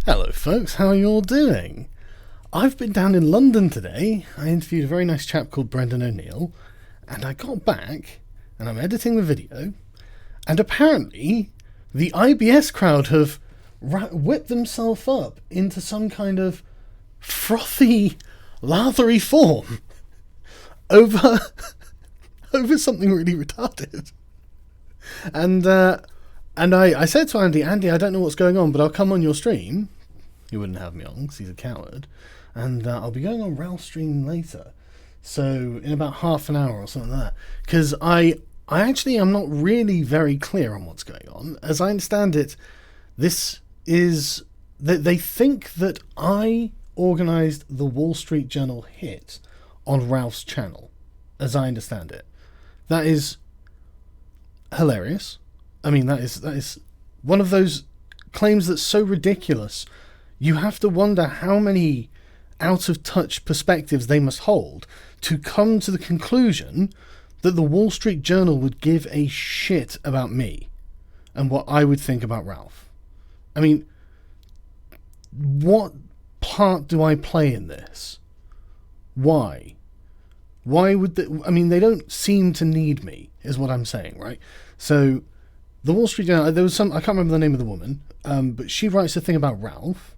Hello folks, how are you all doing? I've been down in London today. I interviewed a very nice chap called Brendan O'Neill, and I got back, and I'm editing the video, and apparently the IBS crowd have whipped themselves up into some kind of frothy, lathery form over something really retarded. And I said to Andy, I don't know what's going on, but I'll come on your stream. He wouldn't have me on because he's a coward. And I'll be going on Ralph's stream later. So in about half an hour or something like that. Because I actually am not really very clear on what's going on. As I understand it, this is... They think that I organised the Wall Street Journal hit on Ralph's channel. As I understand it. That is hilarious. I mean, that is one of those claims that's so ridiculous. You have to wonder how many out-of-touch perspectives they must hold to come to the conclusion that the Wall Street Journal would give a shit about me and what I would think about Ralph. I mean, what part do I play in this? Why? Why would they... I mean, they don't seem to need me, is what I'm saying, right? So, the Wall Street Journal, there was some... I can't remember the name of the woman, but she writes a thing about Ralph.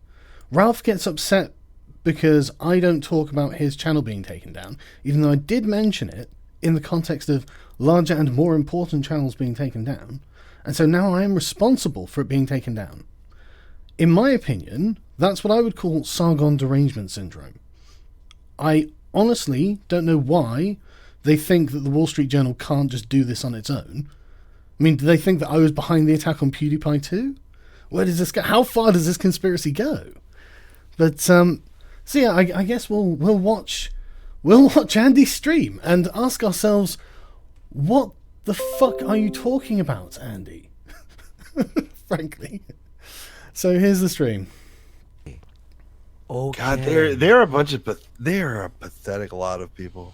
Ralph gets upset because I don't talk about his channel being taken down, even though I did mention it in the context of larger and more important channels being taken down. And so now I am responsible for it being taken down. In my opinion, that's what I would call Sargon derangement syndrome. I honestly don't know why they think that the Wall Street Journal can't just do this on its own. I mean, do they think that I was behind the attack on PewDiePie too? Where does this go? How far does this conspiracy go? But so yeah, I guess we'll watch Andy's stream and ask ourselves, what the fuck are you talking about, Andy? Frankly. So here's the stream. Okay. God, they're a bunch of they're a pathetic lot of people.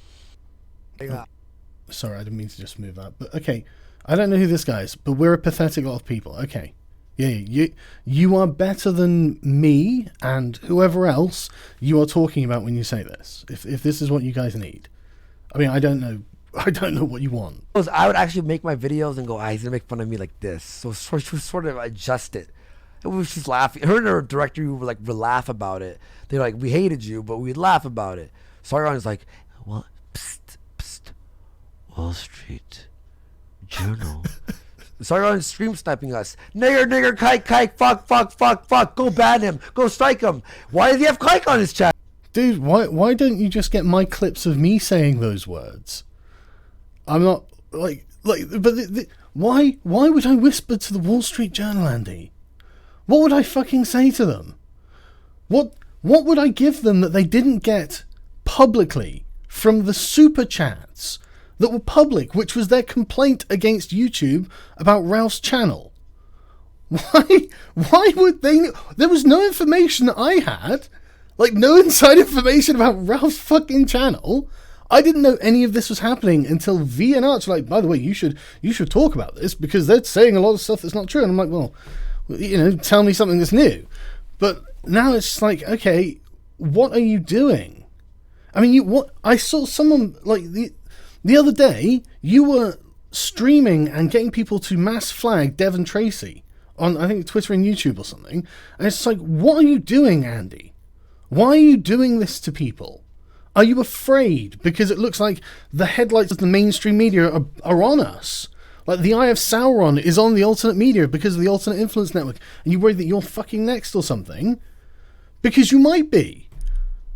Sorry, I didn't mean to just move that. But okay, I don't know who this guy is, but we're a pathetic lot of people. Okay. Yeah, you are better than me and whoever else you are talking about when you say this. If this is what you guys need. I mean, I don't know what you want. I would actually make my videos and go, he's gonna make fun of me like this. So sort of adjust it. And we was just laughing. Her and her director would laugh about it. They're like, we hated you, but we'd laugh about it. Sargon is like, well, psst, Wall Street Journal. Sargon is stream sniping us. Nigger, kike, fuck. Go ban him. Go strike him. Why does he have kike on his chat? Dude, why don't you just get my clips of me saying those words? I'm not why would I whisper to the Wall Street Journal, Andy? What would I fucking say to them? What would I give them that they didn't get publicly from the super chats that were public, which was their complaint against YouTube about Ralph's channel? Why would they... There was no information that I had. No inside information about Ralph's fucking channel. I didn't know any of this was happening until V and Arch were like, by the way, you should talk about this because they're saying a lot of stuff that's not true. And I'm like, well, tell me something that's new. But now it's just like, okay, what are you doing? I mean, I saw someone the other day, you were streaming and getting people to mass flag Devon Tracy on, I think, Twitter and YouTube or something. And it's like, what are you doing, Andy? Why are you doing this to people? Are you afraid because it looks like the headlights of the mainstream media are on us? Like the Eye of Sauron is on the alternate media because of the alternate influence network. And you worry that you're fucking next or something? Because you might be.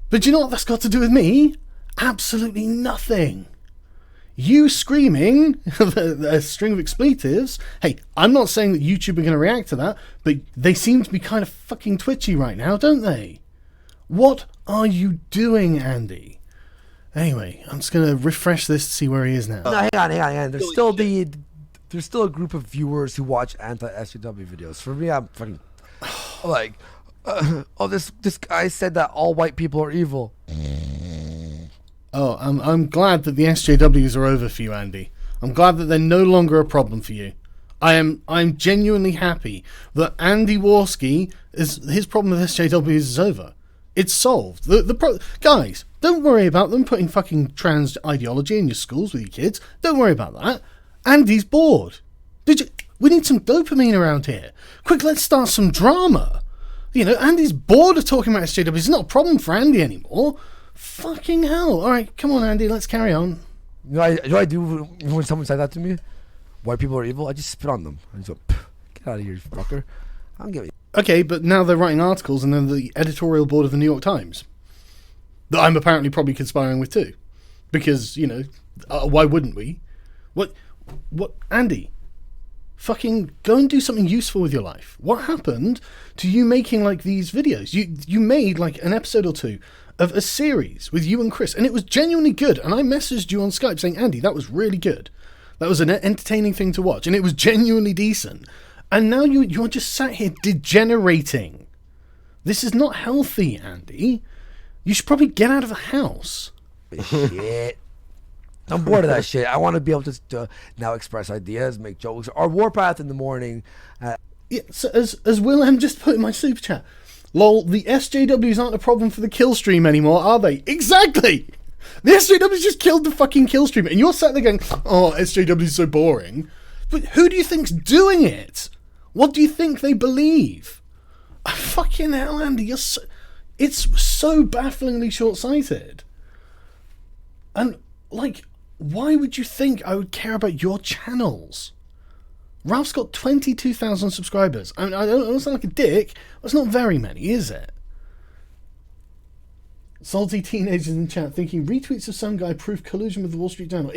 But you know what that's got to do with me? Absolutely nothing. You screaming a string of expletives. Hey, I'm not saying that YouTube are going to react to that, but they seem to be kind of fucking twitchy right now, don't they? What are you doing, Andy? Anyway, I'm just going to refresh this to see where he is now. No, hang on. There's still a group of viewers who watch anti-SJW videos. For me, I'm fucking like, this guy said that all white people are evil. Oh, I'm glad that the SJWs are over for you, Andy. I'm glad that they're no longer a problem for you. I'm genuinely happy that Andy Warski his problem with SJWs is over. It's solved. Guys, don't worry about them putting fucking trans ideology in your schools with your kids. Don't worry about that. Andy's bored. We need some dopamine around here. Quick, let's start some drama. You know, Andy's bored of talking about SJWs. It's not a problem for Andy anymore. Fucking hell. All right, come on, Andy, let's carry on. You know what I do when someone says that to me? White people are evil. I just spit on them. I just go, get out of here, you fucker. I don't give a... Okay, but now they're writing articles and then the editorial board of the New York Times that I'm apparently probably conspiring with too. Because, you know, why wouldn't we? What, Andy? Fucking go and do something useful with your life. What happened to you making like these videos? You made like an episode or two of a series with you and Chris, and it was genuinely good. And I messaged you on Skype saying, Andy, that was really good. That was an entertaining thing to watch, and it was genuinely decent. And now you're just sat here degenerating. This is not healthy, Andy. You should probably get out of the house. Shit. I'm bored of that shit. I want to be able to now express ideas, make jokes. Our Warpath in the morning. Yeah, so as Willem just put in my super chat, lol, the SJWs aren't a problem for the kill stream anymore, are they? Exactly! The SJWs just killed the fucking kill stream, and you're sat there going, oh, SJW's so boring. But who do you think's doing it? What do you think they believe? Fucking hell, Andy, it's so bafflingly short-sighted. And, like, why would you think I would care about your channels? Ralph's got 22,000 subscribers. I mean, I don't sound like a dick. That's not very many, is it? Salty teenagers in chat thinking retweets of some guy prove collusion with the Wall Street Journal.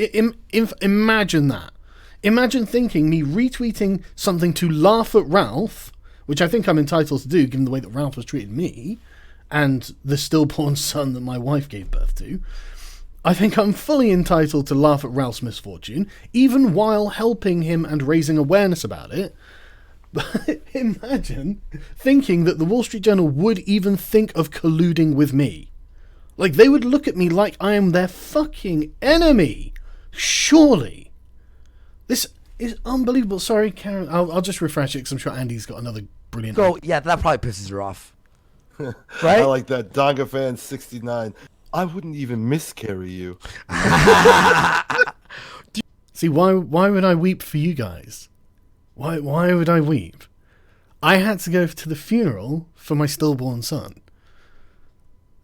Imagine that. Imagine thinking me retweeting something to laugh at Ralph, which I think I'm entitled to do given the way that Ralph has treated me and the stillborn son that my wife gave birth to. I think I'm fully entitled to laugh at Ralph's misfortune, even while helping him and raising awareness about it. But imagine thinking that the Wall Street Journal would even think of colluding with me. Like, they would look at me like I am their fucking enemy. Surely. This is unbelievable. Sorry, Karen. I'll just refresh it because I'm sure Andy's got another brilliant... So, yeah, that probably pisses her off. Right? Right? I like that. Donga fan 69. I wouldn't even miscarry you. See, why would I weep for you guys? Why would I weep? I had to go to the funeral for my stillborn son.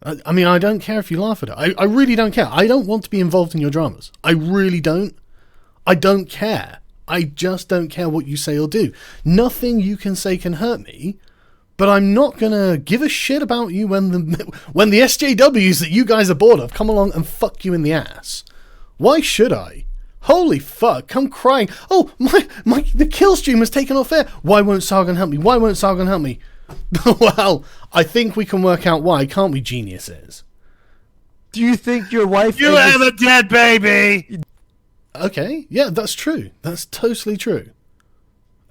I mean, I don't care if you laugh at it. I really don't care. I don't want to be involved in your dramas. I really don't. I don't care. I just don't care what you say or do. Nothing you can say can hurt me. But I'm not going to give a shit about you when the SJWs that you guys are bored of come along and fuck you in the ass. Why should I? Holy fuck, I'm crying. Oh, the kill stream has taken off air. Why won't Sargon help me? Why won't Sargon help me? Well, I think we can work out why, can't we, geniuses? Do you think your wife... You have a dead baby! Okay, yeah, that's true. That's totally true.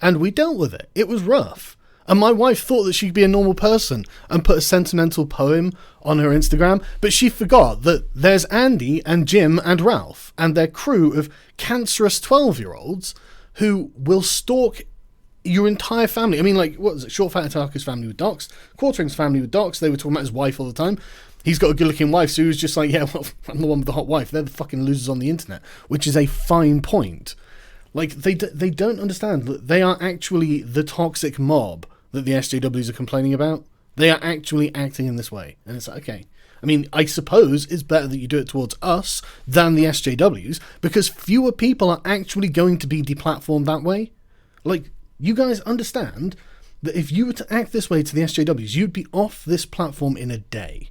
And we dealt with it. It was rough. And my wife thought that she'd be a normal person and put a sentimental poem on her Instagram, but she forgot that there's Andy and Jim and Ralph and their crew of cancerous 12-year-olds who will stalk your entire family. I mean, like, what was it? Short Fat Otaku's family with docs, Quartering's family with docs. They were talking about his wife all the time. He's got a good-looking wife, so he was just like, yeah, well, I'm the one with the hot wife. They're the fucking losers on the internet, which is a fine point. Like, they don't understand that they are actually the toxic mob that the SJWs are complaining about. They are actually acting in this way. And it's like, okay. I mean, I suppose it's better that you do it towards us than the SJWs, because fewer people are actually going to be deplatformed that way. Like, you guys understand that if you were to act this way to the SJWs, you'd be off this platform in a day.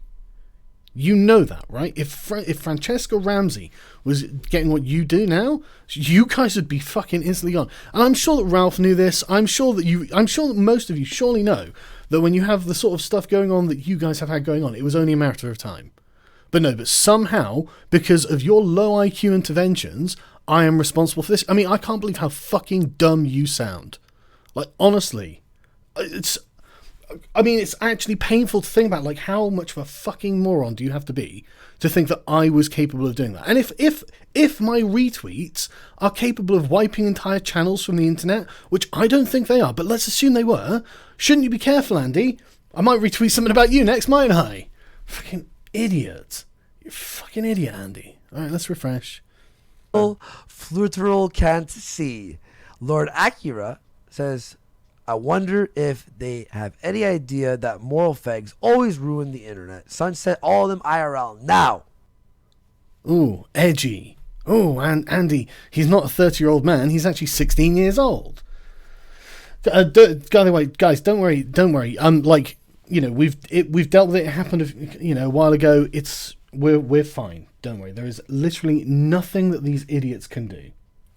You know that, right? If Francesca Ramsey was getting what you do now, you guys would be fucking instantly gone. And I'm sure that Ralph knew this. I'm sure that most of you surely know that when you have the sort of stuff going on that you guys have had going on, it was only a matter of time. But somehow, because of your low IQ interventions, I am responsible for this. I mean, I can't believe how fucking dumb you sound. Like, honestly, I mean, it's actually painful to think about, like, how much of a fucking moron do you have to be to think that I was capable of doing that? And if my retweets are capable of wiping entire channels from the internet, which I don't think they are, but let's assume they were, shouldn't you be careful, Andy? I might retweet something about you next, mightn't I? Fucking idiot. You're a fucking idiot, Andy. Alright, let's refresh. Fluteral can't see. Lord Acura says, I wonder if they have any idea that moral fags always ruin the internet. Sunset all of them IRL now. Ooh, edgy. Ooh, and Andy, he's not a 30-year-old man. He's actually 16 years old. By the way, guys, don't worry. Like, you know, we've dealt with it. It happened, you know, a while ago. We're fine. Don't worry. There is literally nothing that these idiots can do.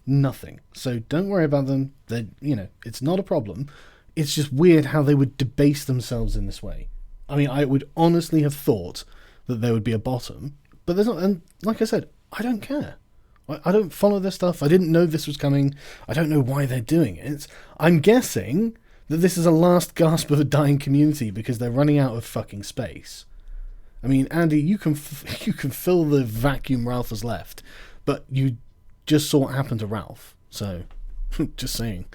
Nothing. So don't worry about them. They, you know, it's not a problem. It's just weird how they would debase themselves in this way. I mean, I would honestly have thought that there would be a bottom, but there's not. And like I said, I don't care. I don't follow their stuff. I didn't know this was coming. I don't know why they're doing it. I'm guessing that this is a last gasp of a dying community because they're running out of fucking space. I mean, Andy, you can fill the vacuum Ralph has left, but you just saw what happened to Ralph. So, just saying.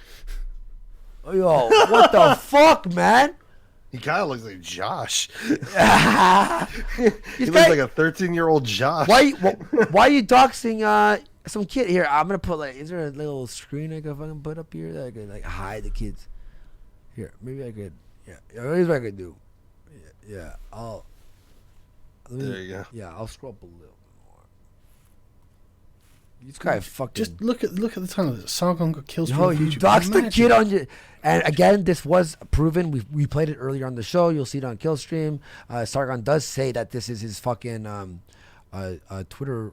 Yo, what the fuck, man? He kind of looks like Josh. He He looks like a 13-year-old Josh. Why are you doxing some kid here? I'm gonna put, like, is there a little screen I can fucking put up here that I could, like, hide the kids? Here, maybe I could. Yeah, here's what I could do. Yeah, There you go. Yeah, I'll scroll up a little more. This guy fucking. Just look at the title. Sargon got killed. Yo, you doxed the kid on your. And again, this was proven. We played it earlier on the show. You'll see it on Killstream. Sargon does say that this is his fucking Twitter.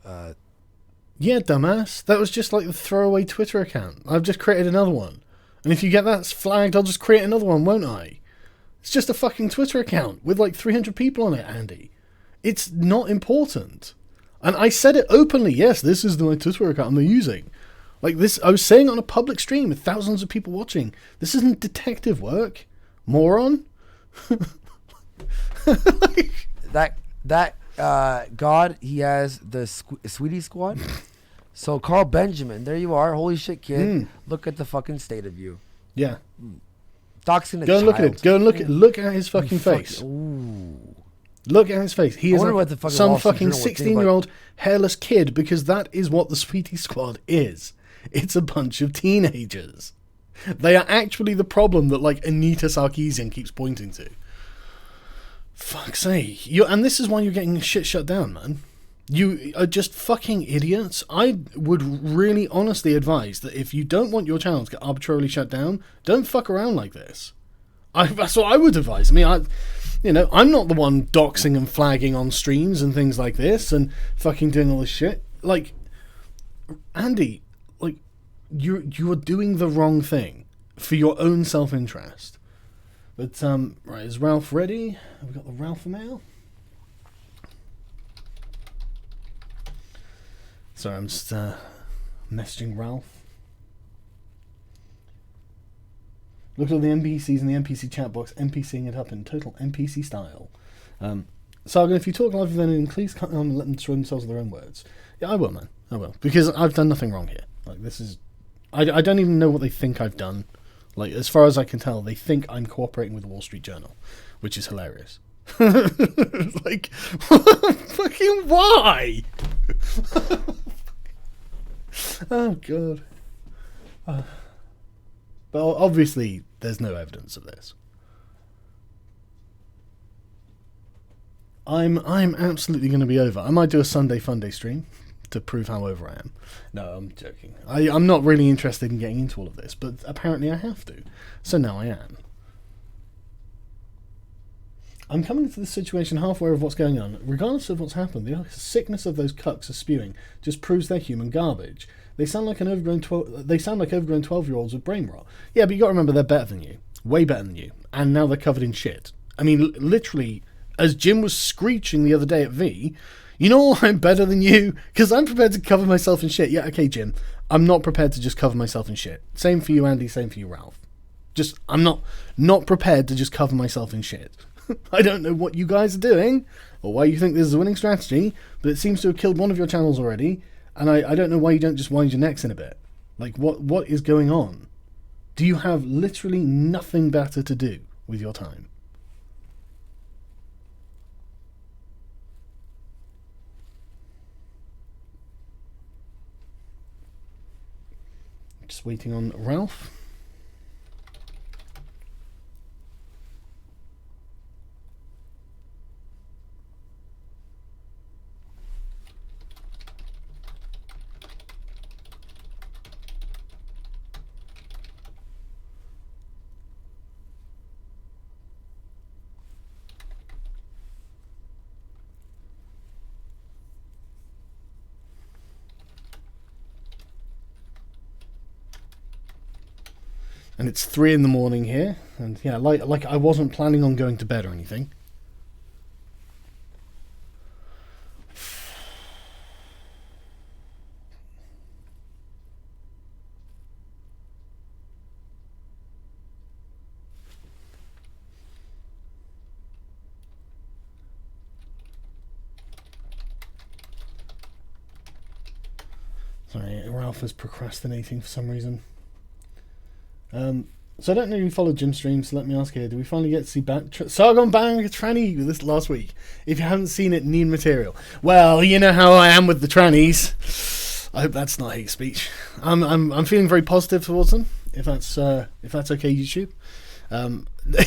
Yeah, dumbass. That was just like the throwaway Twitter account. I've just created another one. And if you get that flagged, I'll just create another one, won't I? It's just a fucking Twitter account with like 300 people on it, Andy. It's not important. And I said it openly. Yes, this is my Twitter account I'm using. Like this, I was saying on a public stream with thousands of people watching. This isn't detective work, moron. That God, he has the Sweetie Squad. So Carl Benjamin, there you are. Holy shit, kid! Look at the fucking state of you. Yeah. Doxing a Go and child. look at it. Go and look at his fucking face. Ooh. Look at his face. He is some Wall Street fucking Journal would think 16-year-old hairless kid, because that is what the Sweetie Squad is. It's a bunch of teenagers. They are actually the problem that, like, Anita Sarkeesian keeps pointing to. Fuck's sake. And this is why you're getting shit shut down, man. You are just fucking idiots. I would really honestly advise that if you don't want your channel to get arbitrarily shut down, don't fuck around like this. That's what I would advise. I mean, I'm not the one doxing and flagging on streams and things like this and fucking doing all this shit. Like, Andy, like, you are doing the wrong thing for your own self-interest. But, right, is Ralph ready? Have we got the Ralph mail? Sorry, I'm just messaging Ralph. Look at all the NPCs in the NPC chat box, NPCing it up in total NPC style. Sargon, if you talk live with anyone, please cut on and let them destroy themselves with their own words. Yeah, I will, man. I will. Because I've done nothing wrong here. Like, this is... I don't even know what they think I've done. Like, as far as I can tell, they think I'm cooperating with the Wall Street Journal, which is hilarious. Like, fucking why? Oh, God. But obviously, there's no evidence of this. I'm absolutely going to be over. I might do a Sunday Funday stream to prove how over I am. No, I'm joking. I'm not really interested in getting into all of this, but apparently I have to. So now I am. I'm coming to this situation half aware of what's going on. Regardless of what's happened, the sickness of those cucks are spewing just proves they're human garbage. They sound like overgrown 12-year-olds with brain rot. Yeah, but you got to remember they're better than you. Way better than you. And now they're covered in shit. I mean, literally, as Jim was screeching the other day at V, you know I'm better than you? Because I'm prepared to cover myself in shit. Yeah, okay, Jim. I'm not prepared to just cover myself in shit. Same for you, Andy. Same for you, Ralph. I'm not prepared to just cover myself in shit. I don't know what you guys are doing or why you think this is a winning strategy, but it seems to have killed one of your channels already, and I don't know why you don't just wind your necks in a bit. Like, what is going on? Do you have literally nothing better to do with your time? Just waiting on Ralph. And it's 3 a.m. here, and yeah, like I wasn't planning on going to bed or anything. Sorry, Ralph is procrastinating for some reason. So I don't know if you followed Jim streams, so let me ask here, do we finally get to see Sargon bang a tranny this last week? If you haven't seen it, need material. Well, you know how I am with the trannies. I hope that's not hate speech. I'm feeling very positive towards them, if that's okay, YouTube.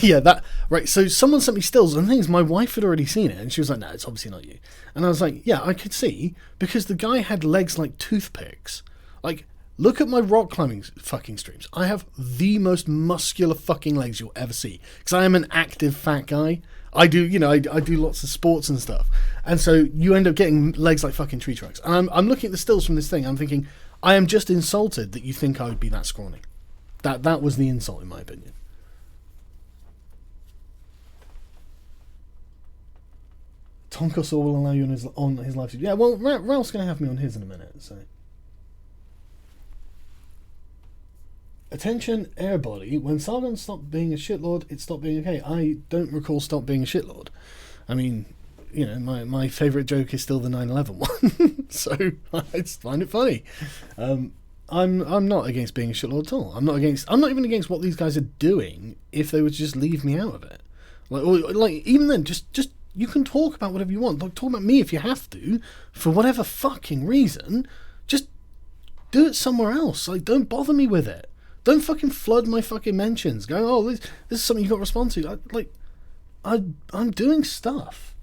Yeah, that right. So someone sent me stills, and the thing is, my wife had already seen it, and she was like, "No, it's obviously not you." And I was like, "Yeah, I could see because the guy had legs like toothpicks. Like, look at my rock climbing fucking streams. I have the most muscular fucking legs you'll ever see because I am an active fat guy. I do, I do lots of sports and stuff, and so you end up getting legs like fucking tree trunks. And I'm looking at the stills from this thing. I'm thinking, I am just insulted that you think I would be that scrawny. That was the insult, in my opinion. Tonkosaur will allow you on his live stream. Yeah, well, Ralph's going to have me on his in a minute, so. Attention, airbody. When Sargon stopped being a shitlord, it stopped being okay. I don't recall stop being a shitlord. I mean, my favourite joke is still the 9/11 one, so I just find it funny. I'm not against being a shitlord at all. I'm not even against what these guys are doing if they would just leave me out of it. Like even then, just you can talk about whatever you want. Like, talk about me if you have to, for whatever fucking reason. Just do it somewhere else. Like, don't bother me with it. Don't fucking flood my fucking mentions. Going, oh, this is something you got to respond to. I'm doing stuff.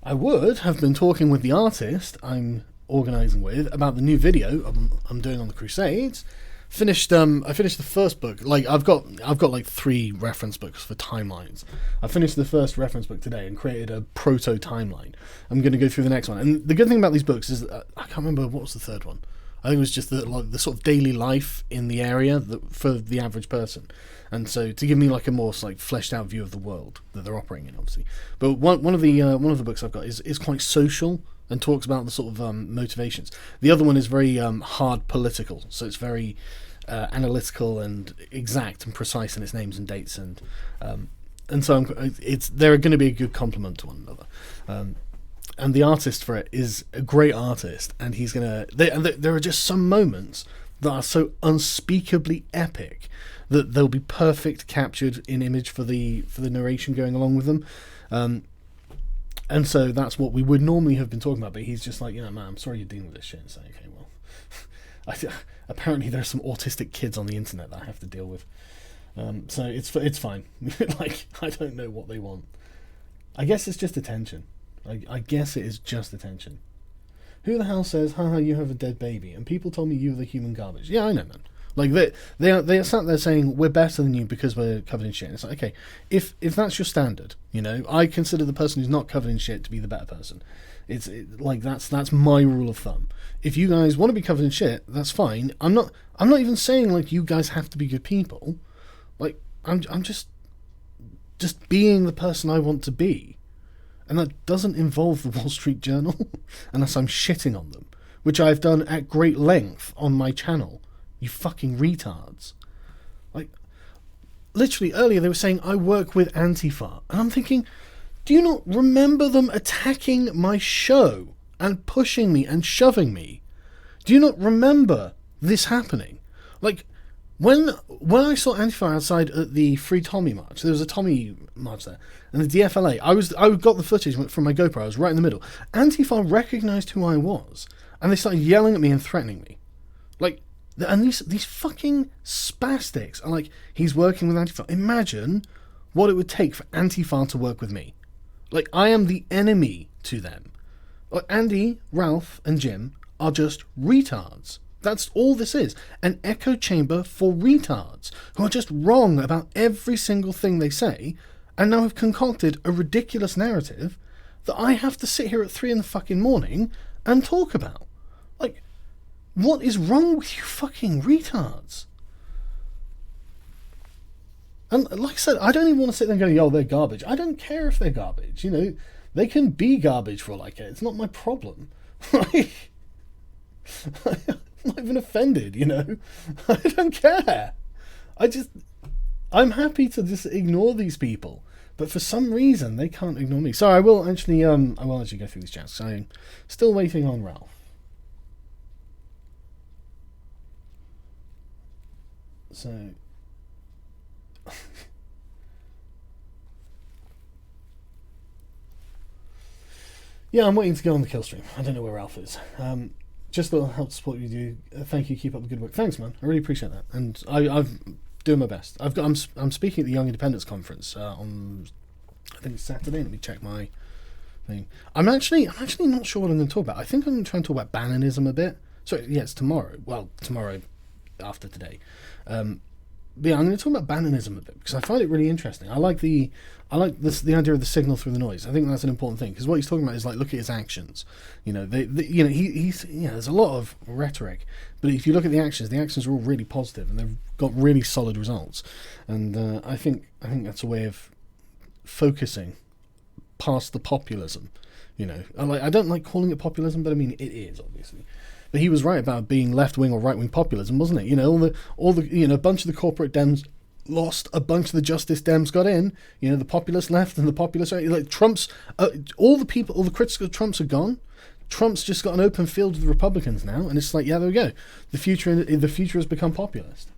I would have been talking with the artist I'm organising with about the new video I'm doing on the Crusades. I finished the first book. Like, I've got like 3 reference books for timelines. I finished the first reference book today and created a proto timeline. I'm going to go through the next one. And the good thing about these books is that I can't remember what was the third one. I think it was just the sort of daily life in the area for the average person. And so to give me like a more like fleshed out view of the world that they're operating in, obviously. But one of the books I've got is quite social and talks about the sort of motivations. The other one is very hard political, so it's very analytical and exact and precise in its names and dates, and so they're going to be a good complement to one another. And the artist for it is a great artist, and he's gonna. There are just some moments that are so unspeakably epic that they'll be perfect captured in image for the narration going along with them. And so that's what we would normally have been talking about, but he's just like, man, I'm sorry you're dealing with this shit. And say, okay, well, apparently there's some autistic kids on the internet that I have to deal with. So it's fine. Like, I don't know what they want. I guess it's just attention. I guess it is just attention. Who the hell says, haha, you have a dead baby? And people told me you were the human garbage. Yeah, I know, man. Like, they are sat there saying, we're better than you because we're covered in shit. And it's like, okay, if that's your standard, I consider the person who's not covered in shit to be the better person. That's my rule of thumb. If you guys want to be covered in shit, that's fine. I'm not even saying, like, you guys have to be good people. Like, I'm just being the person I want to be. And that doesn't involve the Wall Street Journal, unless I'm shitting on them, which I've done at great length on my channel. You fucking retards. Like, literally earlier they were saying I work with Antifa, and I'm thinking, do you not remember them attacking my show and pushing me and shoving me? Do you not remember this happening? Like, when I saw Antifa outside at the Free Tommy March, there was a Tommy March there, and the DFLA, I got the footage from my GoPro, I was right in the middle. Antifa recognised who I was, and they started yelling at me and threatening me. Like, and these fucking spastics are like, he's working with Antifa. Imagine what it would take for Antifa to work with me. Like, I am the enemy to them. Like, Andy, Ralph, and Jim are just retards. That's all this is. An echo chamber for retards who are just wrong about every single thing they say, and now have concocted a ridiculous narrative that I have to sit here at 3 in the fucking morning and talk about. Like, what is wrong with you fucking retards? And like I said, I don't even want to sit there and go, yo, they're garbage. I don't care if they're garbage. You know, they can be garbage for all I care. It's not my problem. Like, I'm not even offended, you know. I don't care. I'm happy to just ignore these people, but for some reason they can't ignore me. So I will actually go through these chats. I'm still waiting on Ralph. So yeah, I'm waiting to go on the kill stream. I don't know where Ralph is. Just that'll help support you. Thank you. Keep up the good work. Thanks, man. I really appreciate that. And I've doing my best. I'm speaking at the Young Independence Conference on, I think it's Saturday. Let me check my thing. I'm actually not sure what I'm going to talk about. I think I'm going to try and talk about Bannonism a bit. So yeah, it's tomorrow. Well, tomorrow after today. But yeah, I'm going to talk about Bannonism a bit because I find it really interesting. I like the idea of the signal through the noise. I think that's an important thing because what he's talking about is like, look at his actions. You know, he's there's a lot of rhetoric, but if you look at the actions are all really positive and they've got really solid results. And I think that's a way of focusing past the populism. You know, I don't like calling it populism, but I mean it is obviously. But he was right about being left-wing or right-wing populism, wasn't it? You know, all the a bunch of the corporate Dems lost, a bunch of the Justice Dems got in. You know, the populist left and the populist right. Like Trump's, all the critics of Trump's are gone. Trump's just got an open field with the Republicans now, and it's like, yeah, there we go. The future has become populist.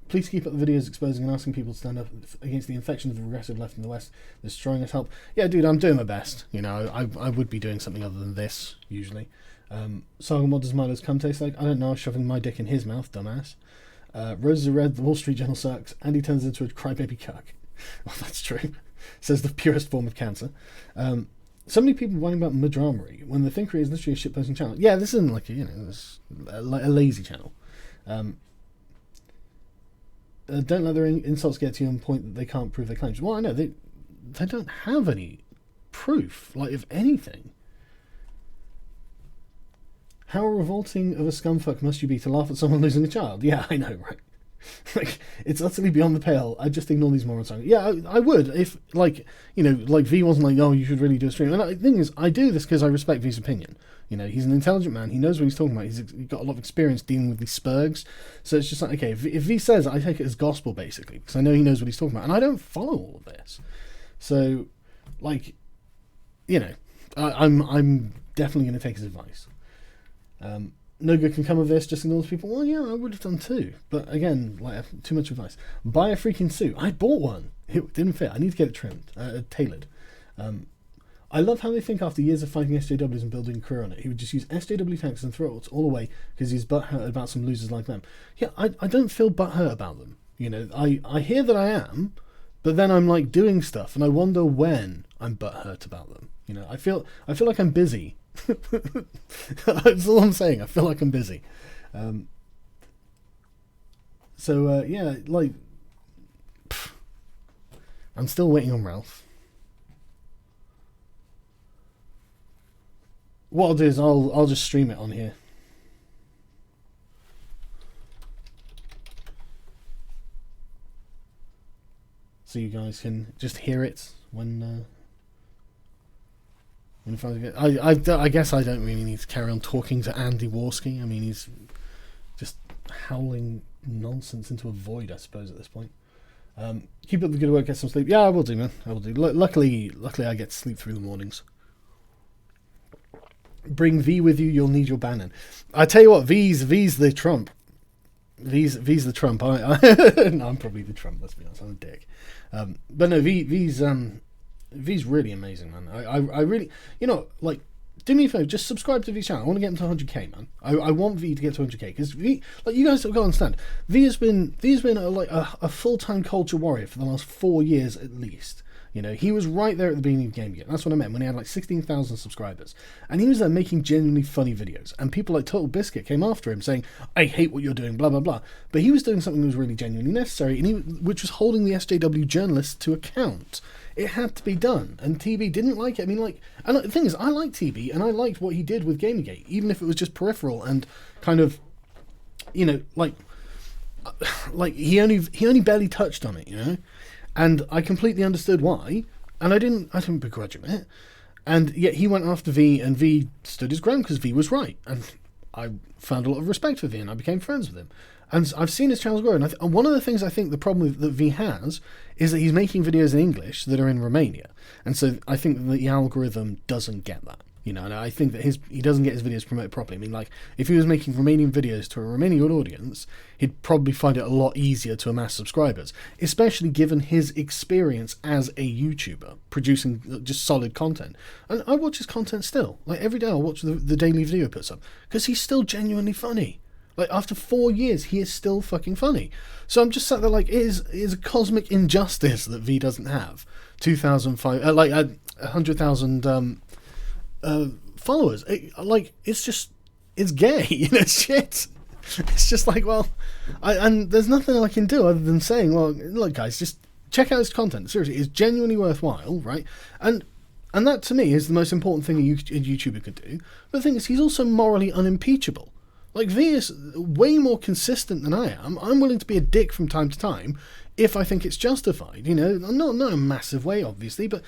Please keep up the videos exposing and asking people to stand up against the infection of the regressive left in the West. Destroying us help. Yeah, dude, I'm doing my best. You know, I would be doing something other than this, usually. Saga, what does Milo's cum taste like? I don't know, shoving my dick in his mouth, dumbass. Roses are red, the Wall Street Journal sucks, Andy turns into a crybaby cuck. Well, that's true. Says the purest form of cancer. So many people whining about Madramery when the Thinkery is literally a shitposting channel. Yeah, this isn't like a lazy channel. Don't let their insults get to you on the point that they can't prove their claims. Well, I know, they don't have any proof, like, of anything. How revolting of a scumfuck must you be to laugh at someone losing a child? Yeah, I know, right? Like, it's utterly beyond the pale. I just ignore these morons. Yeah, I would if, like, you know, like V wasn't like, oh, you should really do a stream. And the thing is, I do this because I respect V's opinion. You know, he's an intelligent man. He knows what he's talking about. He's got a lot of experience dealing with these spurgs. So it's just like, okay, if V says, I take it as gospel, basically, because I know he knows what he's talking about. And I don't follow all of this. So, like, you know, I'm definitely going to take his advice. No good can come of this, just ignore the people. Well, yeah, I would have done too. But again, like, too much advice. Buy a freaking suit. I bought one. It didn't fit. I need to get it trimmed, tailored. I love how they think after years of fighting SJWs and building a career on it, he would just use SJW tanks and throw it all away because he's butthurt about some losers like them. Yeah, I don't feel butthurt about them. You know, I hear that I am, but then I'm like doing stuff and I wonder when I'm butthurt about them. You know, I feel like I'm busy. That's all I'm saying. I feel like I'm busy. Yeah, like, I'm still waiting on Ralph. What I'll do is I'll just stream it on here. so you guys can just hear it when I guess I don't really need to carry on talking to Andy Warski. I mean, he's just howling nonsense into a void, I suppose, at this point. Keep up the good work, get some sleep. Yeah, I will do, man. I will do. Luckily, I get to sleep through the mornings. Bring V with you, you'll need your Bannon. I tell you what, V's the Trump. V's the Trump. No, I'm probably the Trump, let's be honest. I'm a dick. But no, V's really amazing, man. I really, like, do me a favor, just subscribe to V's channel. I want to get him to 100k, man. I want V to get to 100k because V, like, you guys have got to understand, V has been a full-time culture warrior for the last 4 years at least. He was right there at the beginning of Gamergate. That's what I meant when he had like 16,000 subscribers, and he was there making genuinely funny videos. And people like Total Biscuit came after him saying, "I hate what you're doing," blah blah blah. But he was doing something that was really genuinely necessary, and which was holding the SJW journalists to account. It had to be done, and TB didn't like it. I mean, like, and the thing is, I like TB, and I liked what he did with Gamergate, even if it was just peripheral and kind of, like he only barely touched on it, and I completely understood why, and I didn't begrudge him it, and yet he went after V, and V stood his ground because V was right, and I found a lot of respect for V, and I became friends with him. And I've seen his channels grow, and one of the things I think the problem that V has is that he's making videos in English that are in Romania, and so I think that the algorithm doesn't get that, and I think that he doesn't get his videos promoted properly. I mean, like, if he was making Romanian videos to a Romanian audience, he'd probably find it a lot easier to amass subscribers, especially given his experience as a YouTuber, producing just solid content. And I watch his content still. Like, every day I'll watch the daily video he puts up, because he's still genuinely funny. Like, after 4 years, he is still fucking funny. So I'm just sat there like, it is a cosmic injustice that V doesn't have 100,000 followers. It's gay, shit. It's just like, well, and there's nothing I can do other than saying, well, look, guys, just check out his content. Seriously, it's genuinely worthwhile, right? And that to me is the most important thing a YouTuber could do. But the thing is, he's also morally unimpeachable. Like, V is way more consistent than I am. I'm willing to be a dick from time to time if I think it's justified, not a massive way, obviously, but,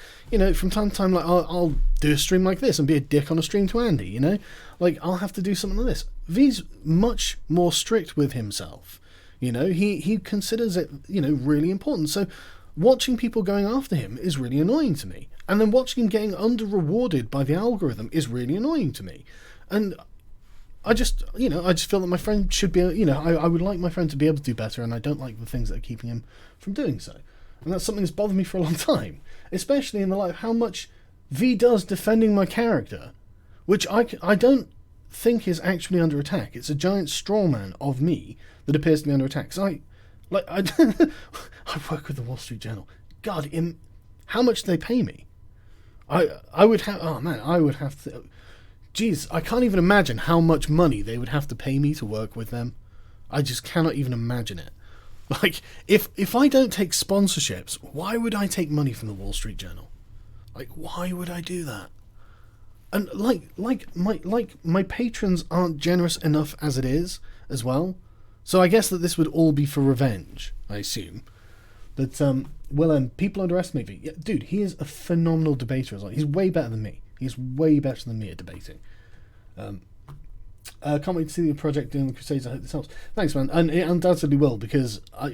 from time to time, like, I'll do a stream like this and be a dick on a stream to Andy, like, I'll have to do something like this. V's much more strict with himself, he considers it, really important. So watching people going after him is really annoying to me, and then watching him getting under-rewarded by the algorithm is really annoying to me. And I just feel that my friend should be, I would like my friend to be able to do better, and I don't like the things that are keeping him from doing so. And that's something that's bothered me for a long time, especially in the light of how much V does defending my character, which I don't think is actually under attack. It's a giant straw man of me that appears to be under attack. So I work with the Wall Street Journal. God, how much do they pay me? I would have to... Jeez, I can't even imagine how much money they would have to pay me to work with them. I just cannot even imagine it. Like, if I don't take sponsorships, why would I take money from the Wall Street Journal? Like, why would I do that? And my patrons aren't generous enough as it is, as well. So I guess that this would all be for revenge, I assume. But people underestimate me. Yeah, dude, he is a phenomenal debater as well. He's way better than me. He's way better than me at debating. Can't wait to see the project doing the Crusades. I hope this helps. Thanks, man. And it undoubtedly will, because I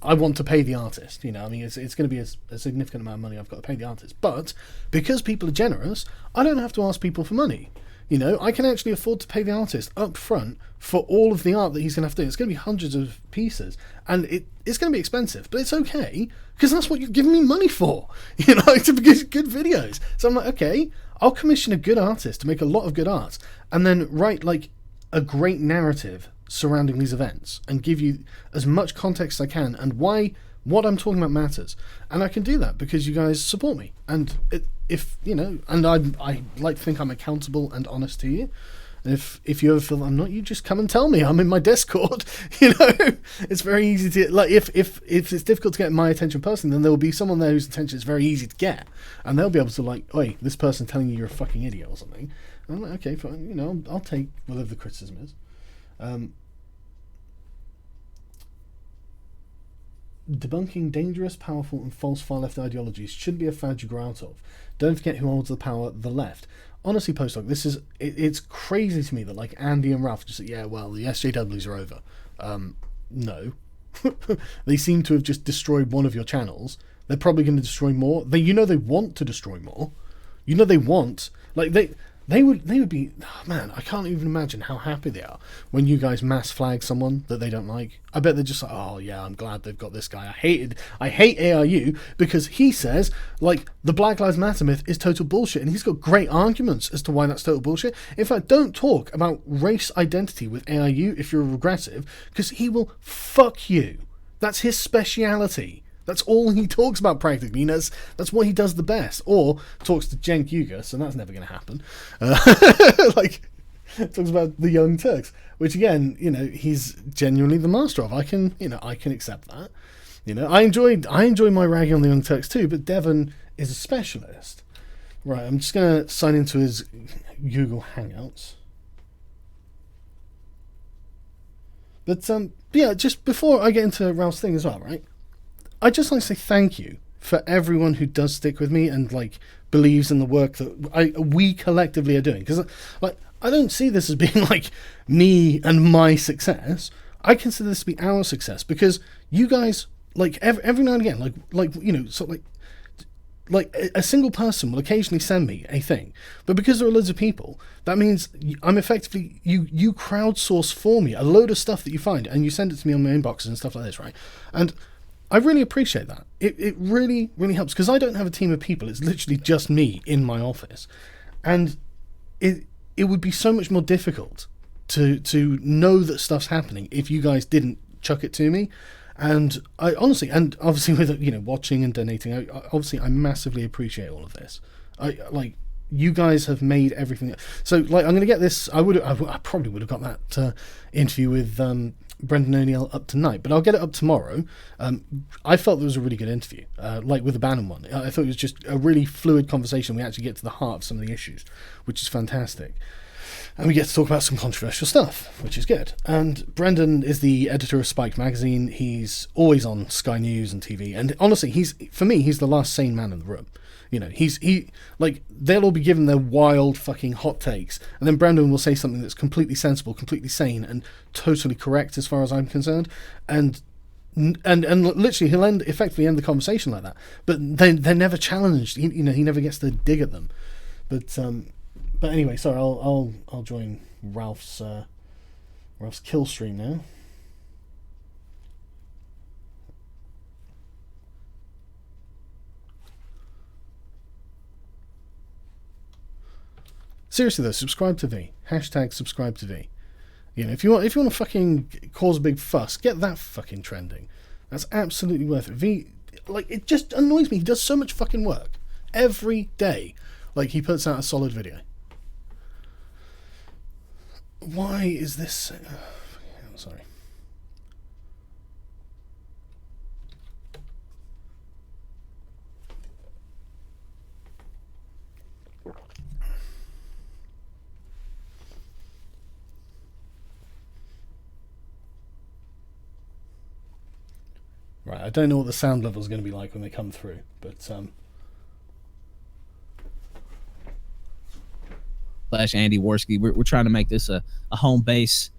want to pay the artist. It's going to be a significant amount of money I've got to pay the artist. But because people are generous, I don't have to ask people for money. I can actually afford to pay the artist up front for all of the art that he's going to have to do. It's going to be hundreds of pieces, and it's going to be expensive, but it's okay, because that's what you're giving me money for, to produce good videos. So I'm like, okay, I'll commission a good artist to make a lot of good art, and then write, like, a great narrative surrounding these events, and give you as much context as I can, and why what I'm talking about matters. And I can do that because you guys support me, and and I like to think I'm accountable and honest to you. And if you ever feel I'm not, you just come and tell me. I'm in my Discord. It's very easy to, like, if it's difficult to get my attention personally, then there will be someone there whose attention is very easy to get, and they'll be able to, like, oi, this person telling you you're a fucking idiot or something. And I'm like, okay, fine, I'll take whatever the criticism is. Debunking dangerous, powerful, and false far-left ideologies should be a fad you grow out of. Don't forget who holds the power, the left. Honestly, Postdoc, this is... It's crazy to me that, like, Andy and Ralph just say, yeah, well, the SJWs are over. No. They seem to have just destroyed one of your channels. They're probably going to destroy more. They want to destroy more. They want... Like, they would be... Oh, man, I can't even imagine how happy they are when you guys mass flag someone that they don't like. I bet they're just like, oh, yeah, I'm glad they've got this guy. I hate ARU because he says, like, the Black Lives Matter myth is total bullshit, and he's got great arguments as to why that's total bullshit. In fact, don't talk about race identity with ARU if you're a regressive, because he will fuck you. That's his speciality. That's all he talks about practically. That's what he does the best. Or talks to Cenk Uygur, so that's never going to happen. Like, talks about the Young Turks, which again, he's genuinely the master of. I can accept that. I enjoy my ragging on the Young Turks too, but Devon is a specialist. Right, I'm just going to sign into his Google Hangouts. But yeah, just before I get into Ralph's thing as well, right? I'd just like to say thank you for everyone who does stick with me and, like, believes in the work that we collectively are doing. Because, like, I don't see this as being, like, me and my success. I consider this to be our success because you guys, like, every now and again, sort of like a single person will occasionally send me a thing, but because there are loads of people, that means I'm effectively you crowdsource for me a load of stuff that you find and you send it to me on my inboxes and stuff like this, right? And I really appreciate that. It really, really helps because I don't have a team of people. It's literally just me in my office. And it would be so much more difficult to know that stuff's happening if you guys didn't chuck it to me. And I honestly, and obviously with, watching and donating, I massively appreciate all of this. You guys have made everything. So, like, I'm going to get this. I probably would have got that interview with Brendan O'Neill up tonight, but I'll get it up tomorrow. I felt it was a really good interview, like with the Bannon one. I thought it was just a really fluid conversation. We actually get to the heart of some of the issues, which is fantastic. And we get to talk about some controversial stuff, which is good. And Brendan is the editor of Spike magazine. He's always on Sky News and TV. And honestly, he's the last sane man in the room. They'll all be given their wild fucking hot takes, and then Brendan will say something that's completely sensible, completely sane, and totally correct as far as I'm concerned. And literally he'll effectively end the conversation like that. But they're never challenged. He never gets to dig at them. But anyway, sorry, I'll join Ralph's kill stream now. Seriously though, subscribe to V. #subscribe to V. If you want to fucking cause a big fuss, get that fucking trending. That's absolutely worth it. V, it just annoys me. He does so much fucking work every day. He puts out a solid video. Why is this? Sorry. Right, I don't know what the sound level is going to be like when they come through, but Andy Worski. We're trying to make this a home base,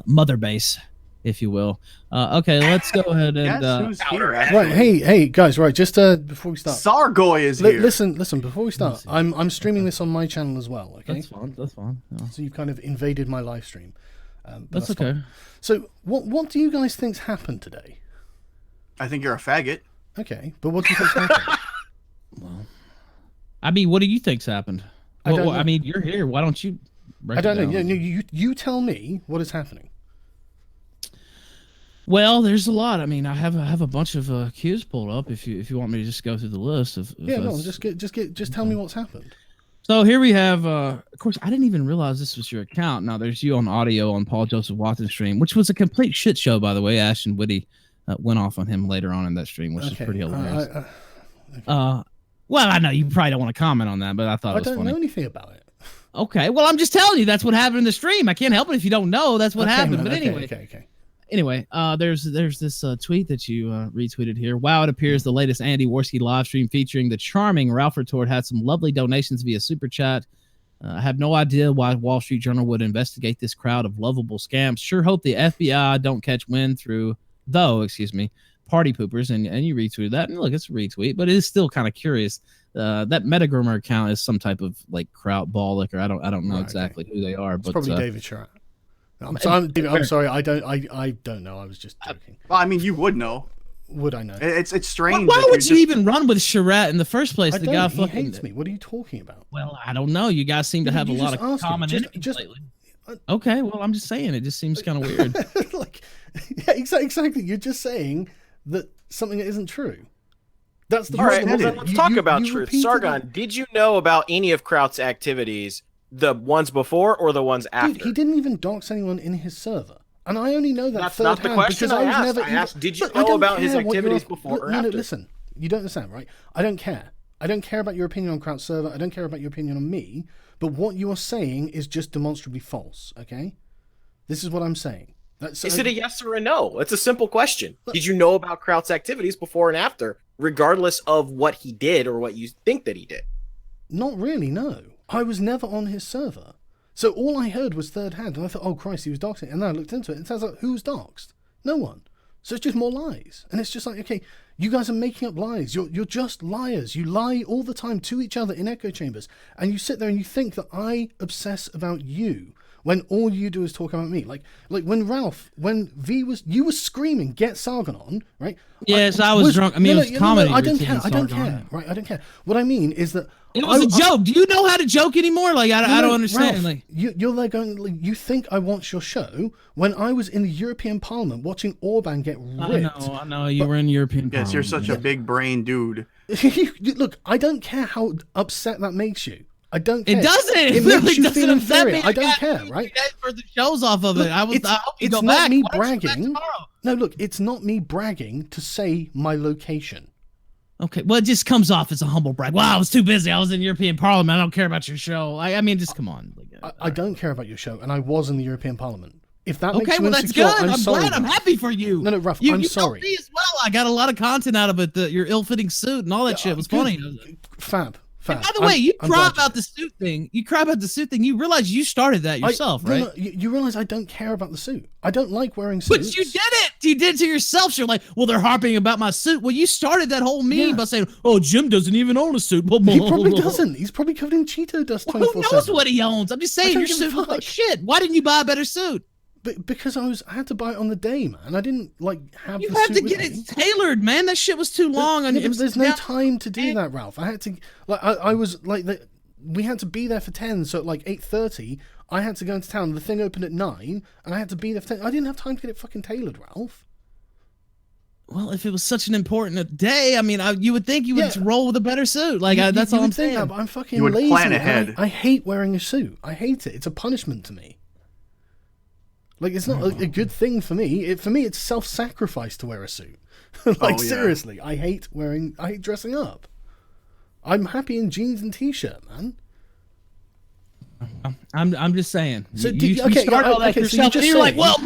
mother base, if you will. Okay, let's go ahead and who's here, right. Hey guys, right, just before we start, Sargoy is here. Listen, before we start, I'm streaming this on my channel as well, okay? That's fine. Yeah. So you've kind of invaded my live stream. That's okay. Fine. So what do you guys think's happened today? I think you're a faggot. Okay, but what do you think's happened? Well, I mean, what do you think's happened? I mean, you're here. Why don't you? I don't know. You tell me what is happening. Well, there's a lot. I mean, I have a bunch of cues pulled up. If you want me to just go through the list of just tell me what's happened. So here we have. Of course, I didn't even realize this was your account. Now there's you on audio on Paul Joseph Watson's stream, which was a complete shit show, by the way. Ashton Whitty went off on him later on in that stream, which is pretty hilarious. Okay. Well, I know you probably don't want to comment on that, but I thought it was funny. I don't know anything about it. Okay, well, I'm just telling you that's what happened in the stream. I can't help it if you don't know. That's what happened. Man, but anyway, okay. Anyway, there's this tweet that you retweeted here. Wow, it appears the latest Andy Worski live stream featuring the charming Ralph Retort had some lovely donations via super chat. I have no idea why Wall Street Journal would investigate this crowd of lovable scams. Sure hope the FBI don't catch wind through party poopers. And you retweeted that. And look, it's a retweet, but it is still kind of curious. That Metagroomer account is some type of like Krautballic, or I don't know exactly who they are. It's but probably David Sharat. I'm sorry. I don't know. I was just joking. Well, I mean, you would know. Would I know? It's strange. Why would you even run with Charette in the first place? The guy fucking hates me. What are you talking about? Well, I don't know. You guys seem to have a lot of common enemies lately. Okay, well, I'm just saying it just seems kind of weird. Yeah, exactly. You're just saying that something that isn't true. That's the problem. All right, well, let's talk about truth. Sargon, did you know about any of Kraut's activities, the ones before or the ones after? Dude, he didn't even dox anyone in his server. And I only know that That's not the question I asked. I asked, did you know about his activities before or after? No, listen. You don't understand, right? I don't care. I don't care about your opinion on Kraut's server. I don't care about your opinion on me. But what you are saying is just demonstrably false, okay? This is what I'm saying. Is it a yes or a no? It's a simple question. Did you know about Kraut's activities before and after, regardless of what he did or what you think that he did? Not really, no. I was never on his server. So all I heard was third hand, and I thought, oh Christ, he was doxing. And then I looked into it, and it turns out who's doxed? No one. So it's just more lies. And it's just like, okay, you guys are making up lies. You're just liars. You lie all the time to each other in echo chambers. And you sit there and you think that I obsess about you when all you do is talk about me. Like when V was, you were screaming, get Sargon on, right? Yes, I was drunk. I mean, it was comedy. I don't care, right? I don't care. What I mean is that it was a joke. Do you know how to joke anymore? Like, I don't understand. Ralph, like, you're there going, like, you think I watched your show when I was in the European Parliament watching Orban get ripped. I know. You were in European Parliament. Yes, you're such a big brain dude. Look, I don't care how upset that makes you. I don't care. It doesn't. It makes you feel inferior. I don't care, right? For the shows off of it. I hope you it's go not back. me bragging. No, look, it's not me bragging to say my location. Okay, well, it just comes off as a humble brag. Wow, I was too busy. I was in European Parliament. I don't care about your show. I mean, just come on. I don't care about your show, and I was in the European Parliament. If that makes you well, insecure, that's good. I'm sorry. glad. I'm happy for you. No, Ruff, I'm sorry. You me as well. I got a lot of content out of it. Your ill-fitting suit and all that shit was funny. Fab. And by the way, you cry about the suit thing. You realize you started that yourself, right? No, you realize I don't care about the suit. I don't like wearing suits. But you did it. You did it to yourself. You're like, well, they're harping about my suit. Well, you started that whole meme by saying, oh, Jim doesn't even own a suit. He probably doesn't. He's probably covered in Cheeto dust 24/7. Who knows what he owns? I'm just saying, your suit looks like shit. Why didn't you buy a better suit? Because I had to buy it on the day, man. I didn't have. You had to get it tailored, man. That shit was too long. But there's no time to do that, Ralph. I had to I was like we had to be there for 10, so at like 8:30, I had to go into town. The thing opened at 9, and I had to be there for 10. I didn't have time to get it fucking tailored, Ralph. Well, if it was such an important day, I mean, you would think you would roll with a better suit. Like that's all I'm saying. That, but I'm fucking lazy. Plan ahead. I hate wearing a suit. I hate it. It's a punishment to me. Like, it's not a good thing for me. For me, it's self-sacrifice to wear a suit. Seriously, I hate dressing up. I'm happy in jeans and t-shirt, man. I'm just saying. So you started all that yourself. So you're like, well,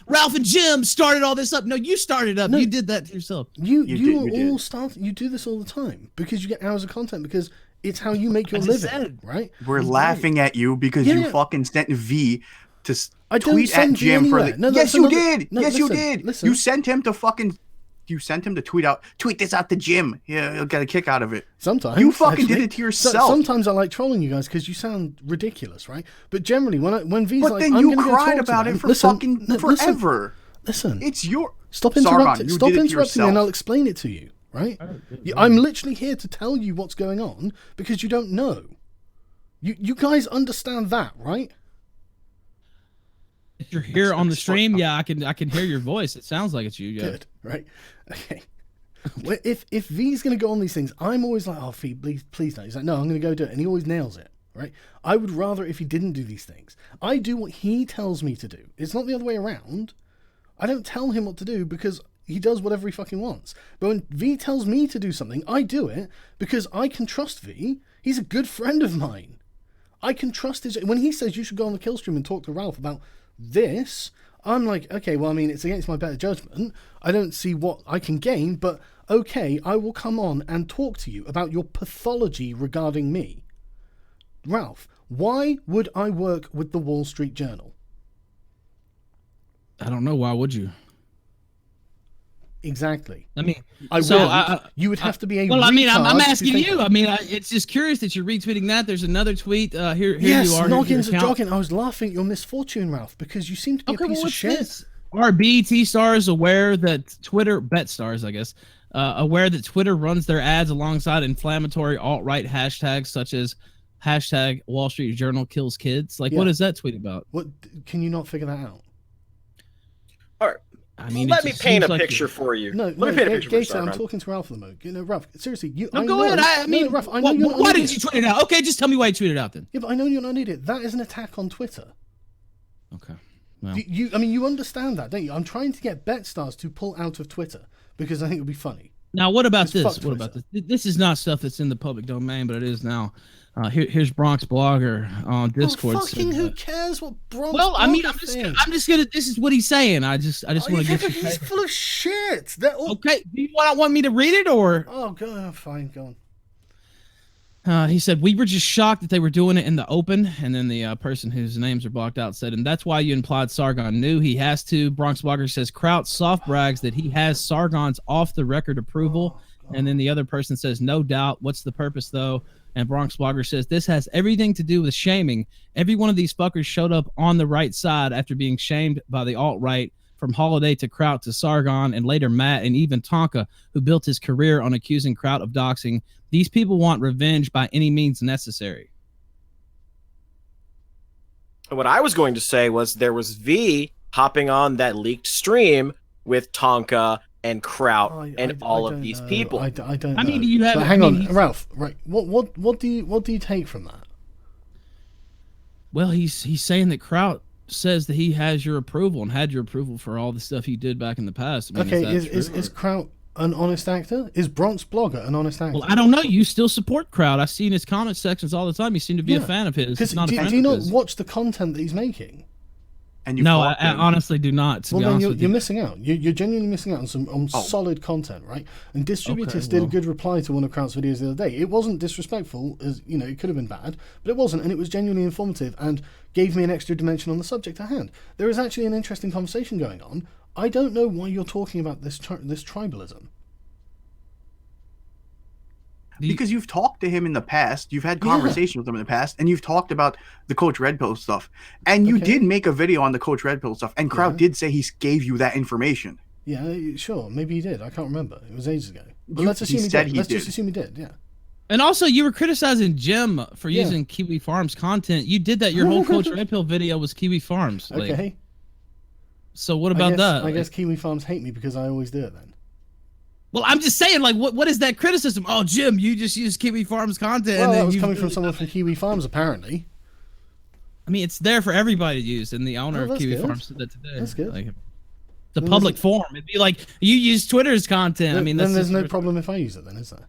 Ralph and Jim started all this up. No, you started up. No, you did that to yourself. You do this all the time because you get hours of content because it's how you make your living, right? We're laughing at you because you fucking sent V to tweet at Jim for the. No, yes, you did. Yes, you did. Listen. You sent him to tweet this out to Jim. Yeah, he'll get a kick out of it. Sometimes you fucking did it to yourself. Sometimes I like trolling you guys because you sound ridiculous, right? But generally, when V's but like, then you cried about it for fucking forever. Listen, it's your stop interrupting. Stop interrupting me, and I'll explain it to you. Right? I'm literally here to tell you what's going on because you don't know. You guys understand that, right? If you're here on the stream, yeah, I can hear your voice. It sounds like it's you. Yeah. Good, right? Okay. Well, if V's gonna go on these things, I'm always like, oh, Fee, please don't. He's like, no, I'm gonna go do it, and he always nails it, right? I would rather if he didn't do these things. I do what he tells me to do. It's not the other way around. I don't tell him what to do because he does whatever he fucking wants. But when V tells me to do something, I do it because I can trust V. He's a good friend of mine. I can trust his. When he says you should go on the kill stream and talk to Ralph about this, I'm like, okay, well, I mean, it's against my better judgment. I don't see what I can gain, but okay, I will come on and talk to you about your pathology regarding me. Ralph, why would I work with the Wall Street Journal? I don't know. Why would you? Exactly. I mean, you would have to be a. Well, I mean, I'm asking you. I mean, it's just curious that you're retweeting that. There's another tweet. Here yes, you are. Noggins are jogging. I was laughing at your misfortune, Ralph, because you seem to be a piece of shit. This? Are BET stars aware that Twitter, bet stars, I guess, aware that Twitter runs their ads alongside inflammatory alt-right hashtags such as hashtag Wall Street Journal kills kids? Like, what is that tweet about? What can you not figure that out? All right. I mean, let me paint a picture for you. No, let me paint a picture Gator, for you. I'm talking to Ralph at the moment. You know, Ralph, seriously, you. No, go ahead. I mean, Ralph, I know you're not why did you tweet it out? Okay, just tell me why you tweeted it out then. Yeah, but I know you're not an idiot. That is an attack on Twitter. Okay. Well. I mean, you understand that, don't you? I'm trying to get BetStars to pull out of Twitter because I think it would be funny. Now, what about this? What about this? This is not stuff that's in the public domain, but it is now. Here's Bronx Blogger on Discord. Oh, fucking who cares what Bronx? Well, I mean, I'm just gonna. This is what he's saying. I just want to get you. He's full of shit. Okay, do you want me to read it or? Oh, go fine, go on. He said, we were just shocked that they were doing it in the open. And then the person whose names are blocked out said, and that's why you implied Sargon knew he has to. Bronx Blogger says, Kraut soft brags that he has Sargon's off-the-record approval. And then the other person says, no doubt. What's the purpose, though? And Bronx Blogger says, this has everything to do with shaming. Every one of these fuckers showed up on the right side after being shamed by the alt-right, from Holiday to Kraut to Sargon, and later Matt and even Tonka, who built his career on accusing Kraut of doxing. These people want revenge by any means necessary. What I was going to say was there was V hopping on that leaked stream with Tonka and Kraut and all of these people. I don't know. I mean, do you have? But hang on, Ralph. Right. What do you take from that? Well, he's saying that Kraut says that he has your approval and had your approval for all the stuff he did back in the past. I mean, okay, is Kraut an honest actor? Is Bronx Blogger an honest actor? Well, I don't know. You still support Kraut. I see in his comment sections all the time. You seem to be a fan of his. Do you not watch the content that he's making? And you no, I honestly do not. To be honest with you, you're missing out. You're genuinely missing out on solid content, right? And Distributus did a good reply to one of Kraut's videos the other day. It wasn't disrespectful, as you know, it could have been bad, but it wasn't, and it was genuinely informative and gave me an extra dimension on the subject at hand. There is actually an interesting conversation going on. I don't know why you're talking about this tribalism. Because you've talked to him in the past, you've had conversations with him in the past, and you've talked about the Coach Red Pill stuff. And you did make a video on the Coach Red Pill stuff, and Kraut did say he gave you that information. Yeah, sure. Maybe he did. I can't remember. It was ages ago. But let's assume he did. Let's just assume he did, yeah. And also, you were criticizing Jim for using Kiwi Farms content. You did that. Your whole Coach Red Pill video was Kiwi Farms. Like, okay. So what about that? I guess Kiwi Farms hate me because I always do it then. Well, I'm just saying, like, what is that criticism? Oh, Jim, you just use Kiwi Farms content. Well, that was coming from someone from Kiwi Farms, apparently. I mean, it's there for everybody to use, and the owner of Kiwi Farms said that today. That's good. Like, the public forum. It'd be like, you use Twitter's content. I mean, then there's no problem if I use it, then, is there?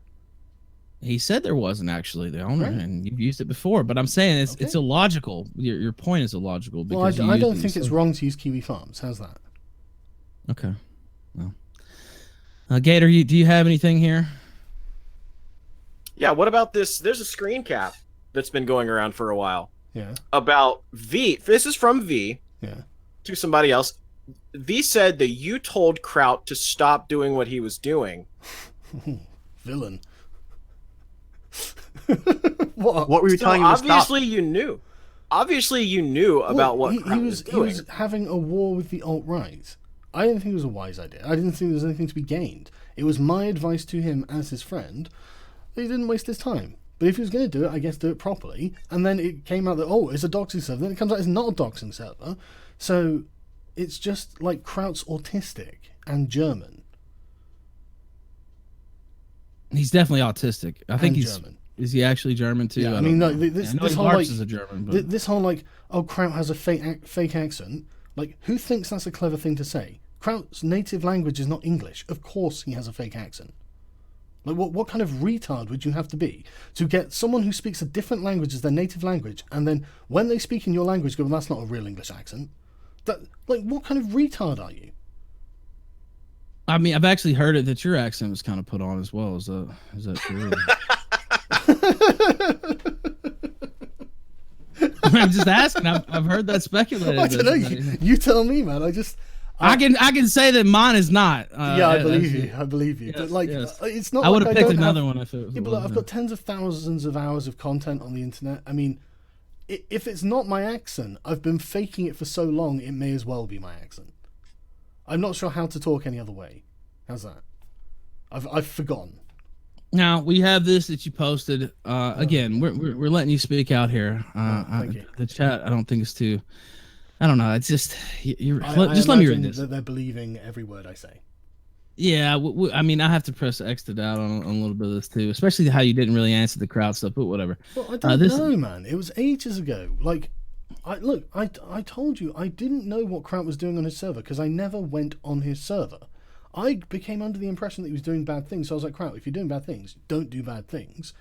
He said there wasn't actually the owner, and you've used it before. But I'm saying it's illogical. Your point is illogical. Well, I don't think it's wrong to use Kiwi Farms. How's that? Okay. Well. Gator, do you have anything here? Yeah, what about this? There's a screen cap that's been going around for a while. Yeah. About V. This is from V. Yeah. To somebody else. V said that you told Kraut to stop doing what he was doing. Villain. What were you telling him to stop? Obviously you knew. Obviously you knew about what Kraut was doing. He was having a war with the alt-right. I didn't think it was a wise idea. I didn't think there was anything to be gained. It was my advice to him as his friend that he didn't waste his time. But if he was going to do it, I guess do it properly. And then it came out that, it's a doxing server. Then it comes out it's not a doxing server. So it's just like Kraut's autistic and German. He's definitely autistic. I think he's German. Is he actually German too? Yeah, I mean, no, this whole like is a German. But... This whole like, Kraut has a fake accent. Like, who thinks that's a clever thing to say? Kraut's native language is not English. Of course he has a fake accent. Like, what kind of retard would you have to be to get someone who speaks a different language as their native language, and then when they speak in your language, go, well, that's not a real English accent. Like, what kind of retard are you? I mean, I've actually heard it that your accent was kind of put on as well. Is that true? I'm just asking. I've heard that speculated. I don't know. You tell me, man. I can say that mine is not. I believe you. I believe you. Yes, but like, yes. it's not. I would like have picked don't another have, one if it was. Yeah, but I've got tens of thousands of hours of content on the internet. I mean, if it's not my accent, I've been faking it for so long. It may as well be my accent. I'm not sure how to talk any other way. How's that? I've forgotten. Now we have this that you posted. Again, we're letting you speak out here. Thank you. The chat, I don't think it's too. I don't know. It's just I just let me read this. That they're believing every word I say. Yeah, I mean, I have to press X to doubt on a little bit of this too, especially how you didn't really answer the crowd stuff. But whatever. Well, I don't know, man. It was ages ago. Like, I told you I didn't know what Kraut was doing on his server because I never went on his server. I became under the impression that he was doing bad things, so I was like, Kraut, if you're doing bad things, don't do bad things.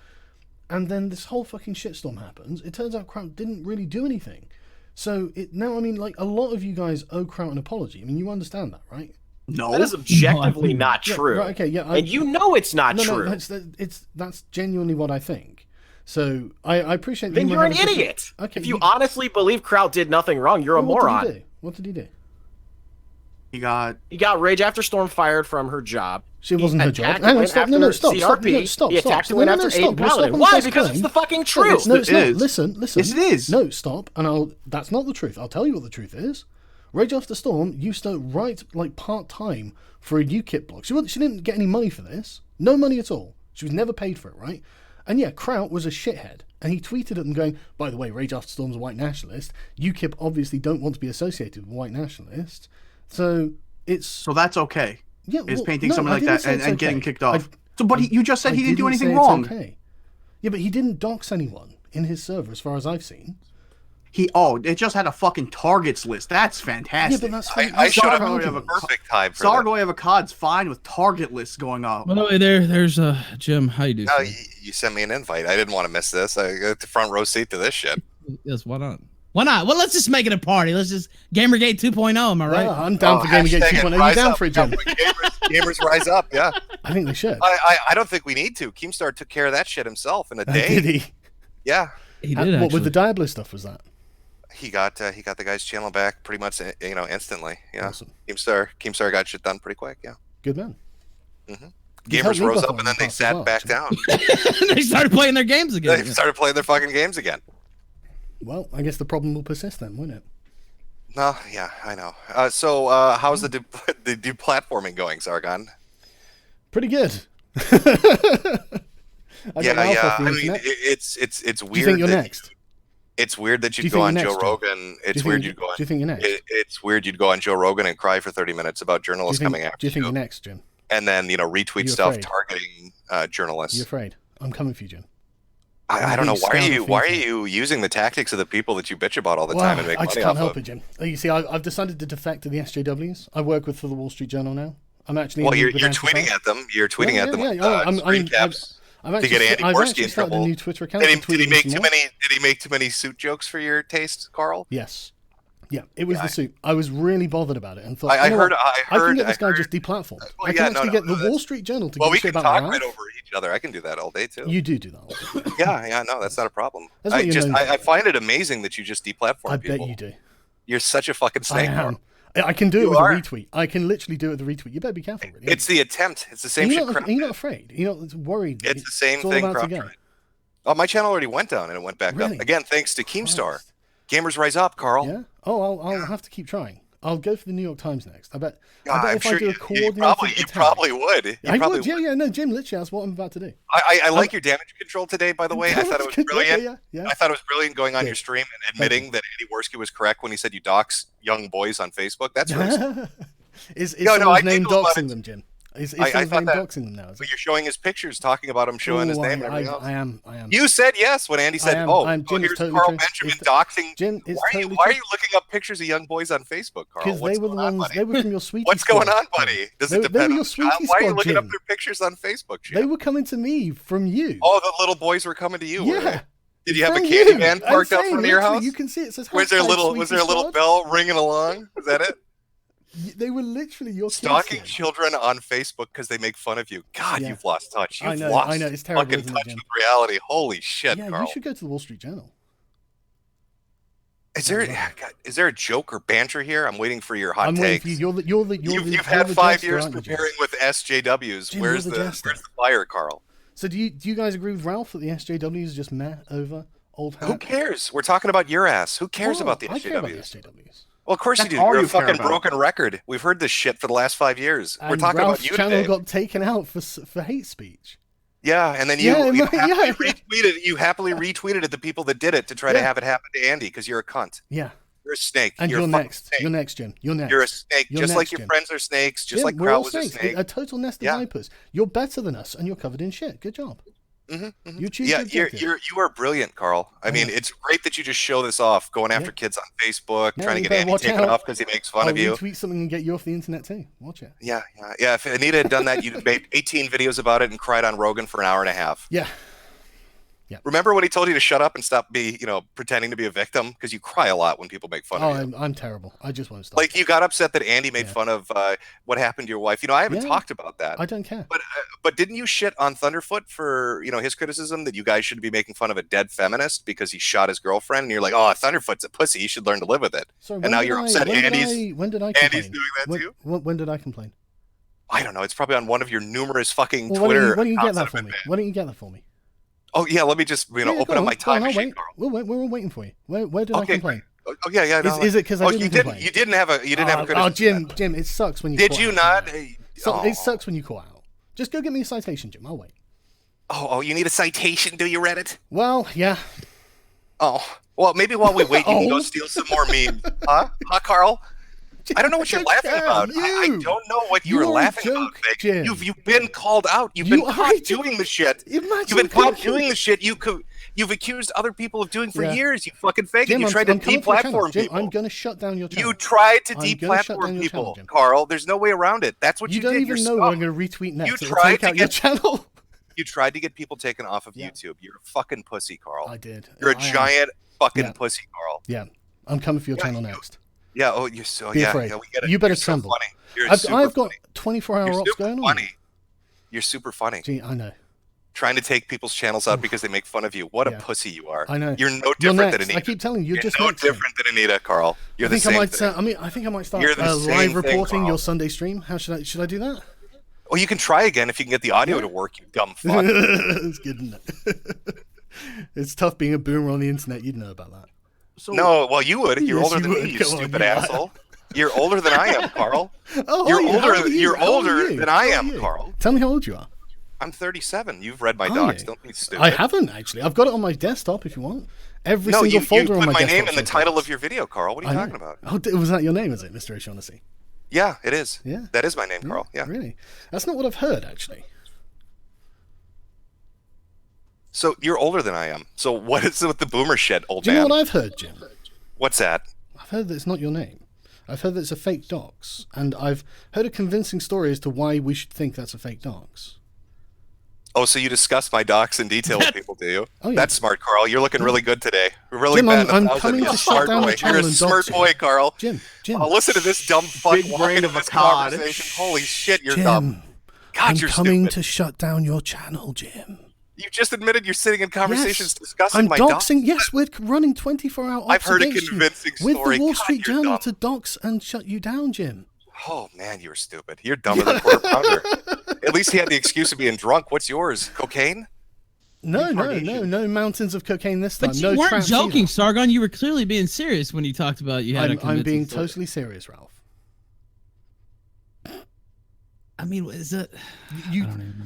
And then this whole fucking shitstorm happens. It turns out Kraut didn't really do anything. So now, I mean, like, a lot of you guys owe Kraut an apology. I mean, you understand that, right? No, that is objectively not true. Right, okay, yeah, and you know it's not true. No, that's genuinely what I think. So I appreciate. Then you're an idiot. Okay, if you honestly believe Kraut did nothing wrong, you're a moron. What did he do? He got Rage After Storm fired from her job. She wasn't her job. Hang on, stop. No, stop. He attacked the win after Aiden Paladin. Why? Because it's the fucking truth. No, it's not. Listen. Yes, it is. No, stop. And that's not the truth. I'll tell you what the truth is. Rage After Storm used to write like part-time for a UKIP blog. She didn't get any money for this. No money at all. She was never paid for it, right? And yeah, Kraut was a shithead. And he tweeted at them going, by the way, Rage After Storm's a white nationalist. UKIP obviously don't want to be associated with white nationalists. So that's okay. Yeah, is painting something like that and getting kicked off. But you just said he didn't do anything wrong. Okay. Yeah, but he didn't dox anyone in his server, as far as I've seen. It just had a fucking targets list. That's fantastic. Yeah, but that's I should have a perfect time for that. Zargoy Avocad's fine with target lists going on. By the way, there's Jim. How you doing? No, you sent me an invite. I didn't want to miss this. I got the front row seat to this shit. Yes, why not? Why not? Well, let's just make it a party. Let's just Gamergate 2.0. Am I right? Yeah, I'm down for Gamergate 2.0. Are you down for it, Jim? Gamers rise up. Yeah. I think they should. I don't think we need to. Keemstar took care of that shit himself in a day. Did he? Yeah. He did. What with the Diablo stuff was that? He got the guy's channel back pretty much instantly. Yeah. Awesome. Keemstar got shit done pretty quick. Yeah. Good man. Mm-hmm. Gamers rose up and then they sat back down. They started playing their games again. They started playing their fucking games again. Well, I guess the problem will persist then, won't it? No, yeah, I know. So how's the deplatforming going, Sargon? Pretty good. Yeah. I mean, it's weird. Do you think you're next? It's weird that you'd go on Joe Rogan. It's weird you'd go on. Do you think you're next? It's weird you'd go on Joe Rogan and cry for 30 minutes about journalists coming after you. Do you think you're next, Jim? And then retweet stuff targeting journalists. You're afraid? I'm coming for you, Jim. I don't know why are you using the tactics of the people that you bitch about all the time and make money off of? I just can't help it, Jim. You see, I've decided to defect to the SJWs. I work for the Wall Street Journal now. I'm actually. Well, you're tweeting at them. You're tweeting at them. To get Andy Worski in trouble. A new Twitter account. Did he make too many suit jokes for your taste, Carl? Yes. Yeah, it was the suit. I was really bothered about it and thought, I can get this guy just deplatformed. I can actually get the Wall Street Journal to give a shit about my life. Well, we can talk right over each other. I can do that all day too. You do that. Yeah, no, that's not a problem. I find it amazing that you just deplatform people. I bet you do. You're such a fucking snake. I can do it with a retweet. I can literally do it with a retweet. You better be careful. Really. It's the attempt. It's the same shit. You're not afraid. You're not worried. It's the same thing. Oh, my channel already went down and it went back up again, thanks to Keemstar. Gamers rise up, Carl. Yeah. Oh, I'll have to keep trying. I'll go for the New York Times next. I bet if I do a coordinated you probably would. I would. Yeah. No, Jim, literally, that's what I'm about to do. I like your damage control today, by the way. I thought it was brilliant. Yeah. I thought it was brilliant going on your stream and admitting that Andy Worski was correct when he said you dox young boys on Facebook. That's right. Is someone's name doxing them, Jim? Is someone's name doxing them now? But you're showing his pictures, talking about him, showing his name. I am. You said yes when Andy said, here's Carl Benjamin doxing. Jim, why are you looking up pictures of young boys on Facebook, Carl? Because they were the ones. They were from your sweetie. What's going on, buddy? Does it depend? Why are you looking up their pictures on Facebook, Jim? They were coming to me from you. Oh, the little boys were coming to you. Yeah. Did you have a candy van parked out front of your house? You can see it says. Was there a little bell ringing along? Was that it? They were literally your stalking children on Facebook because they make fun of you. God, you've lost touch. You've lost it's terrible, fucking touch with reality. Holy shit, Carl. You should go to the Wall Street Journal. Is there a joke or banter here? I'm waiting for your hot takes. You've had 5 years preparing with SJWs. Jim, where's the fire, Carl? So do you guys agree with Ralph that the SJWs are just meh over old hat? Who cares? We're talking about your ass. Who cares about the SJWs? I care about the SJWs. Well, of course you do. You're a fucking broken record. We've heard this shit for the last 5 years. We're talking Ralph's about you channel today. Got taken out for hate speech. Yeah, and then you happily retweeted at the people that did it to try to have it happen to Andy because you're a cunt. Yeah. You're a snake. And you're next. Snake. You're next, Jim. You're next. You're a snake. Just like your Jim. friends are snakes. Just Jim, like we're all Kraut was a snakes. snake. A total nest of vipers. You're better than us, and you're covered in shit. Good job. You choose you are brilliant, Carl. I mean, it's great that you just show this off, going after kids on Facebook, trying to get Andy taken off because he makes fun of you. I'll retweet something and get you off the internet too. Watch it. Yeah. If Anita had done that, you'd have made 18 videos about it and cried on Rogan for an hour and a half. Yeah. Remember when he told you to shut up and stop pretending to be a victim? Because you cry a lot when people make fun of you. I'm terrible. I just won't stop. Like you got upset that Andy made fun of what happened to your wife. I haven't talked about that. I don't care. But didn't you shit on Thunderfoot for his criticism that you guys should be making fun of a dead feminist because he shot his girlfriend? And you're like, oh, Thunderfoot's a pussy. You should learn to live with it. And now you're upset. When did I complain? Andy's doing that too. When did I complain? I don't know. It's probably on one of your numerous fucking Twitter. Why don't you get that for me? Why don't you get that for me? Oh yeah, let me just open up my time machine, Carl. We're all waiting for you. Where did I complain? Oh yeah. No. Is it because I didn't complain? You didn't have a criticism. Oh, Jim, it sucks when you. Did you not? It sucks when you call out. Just go get me a citation, Jim. I'll wait. Oh, you need a citation? Do you, Reddit? Well, yeah. Oh, well, maybe while we wait, you can go steal some more memes, huh, Carl? I don't know what you're laughing about. I don't know what you were laughing about. Jim. You've been called out. You've been caught doing the shit. You've been caught doing the shit you've accused other people of doing for years. You fucking fake it. You tried to deplatform people. I'm going to shut down your channel. You tried to deplatform people, Carl. There's no way around it. That's what you did. You don't even know what I'm going to retweet next. You tried to get your channel. You tried to get people taken off of YouTube. You're a fucking pussy, Carl. I did. You're a giant fucking pussy, Carl. Yeah. I'm coming for your channel next. Yeah. Oh, you're so. Be afraid. Yeah, we get it. You better you're tremble. So I've got 24-hour ops going on. You're super funny. Gee, I know. Trying to take people's channels out because they make fun of you. What a pussy you are. I know. You're no different than Anita. I keep telling you, you're just no different than Anita, Carl. You're the same thing. I think I might start live reporting your Sunday stream. How should I do that? Well, you can try again if you can get the audio to work. You dumb fuck. It's good, isn't it? It's tough being a boomer on the internet. You'd know about that. So, no, well, you would. You're older than me, you stupid asshole. You're older than I am, Carl. You're older than I am, Carl. Tell me how old you are. I'm 37. You've read my docs. Don't be stupid. I haven't, actually. I've got it on my desktop if you want. Every single folder on my desktop. You put my name in the title of your video, Carl. What are you talking about? Oh, was that your name, is it, Mr. O'Shaughnessy? Yeah, it is. Yeah. That is my name, Carl. Yeah. Really? That's not what I've heard, actually. So you're older than I am. So what is it with the boomer shit, old man? Do you know what I've heard, Jim? What's that? I've heard that it's not your name. I've heard that it's a fake docs. And I've heard a convincing story as to why we should think that's a fake docs. Oh, so you discuss my docs in detail with people, do you? Oh, yeah. That's smart, Carl. You're looking really good today. Really Jim, bad. I'm coming to shut down the channel. You're a smart boy, Carl. Jim. Oh, listen to this dumb fuck Big brain of a cod. Holy shit, you're dumb. God, you're coming stupid. to shut down your channel, Jim. You just admitted you're sitting in conversations discussing I'm my doxing. Yes, we're running 24-hour ops. I've heard a convincing story. With the Wall Street Journal to dox and shut you down, Jim. Oh, man, you're stupid. You're dumber than a quarter pounder. At least he had the excuse of being drunk. What's yours? Cocaine? No mountains of cocaine this time. But you weren't joking, Sargon. You were clearly being serious when you talked about you had a convincing I'm being story. totally serious, Ralph. I mean, is it? I don't even know.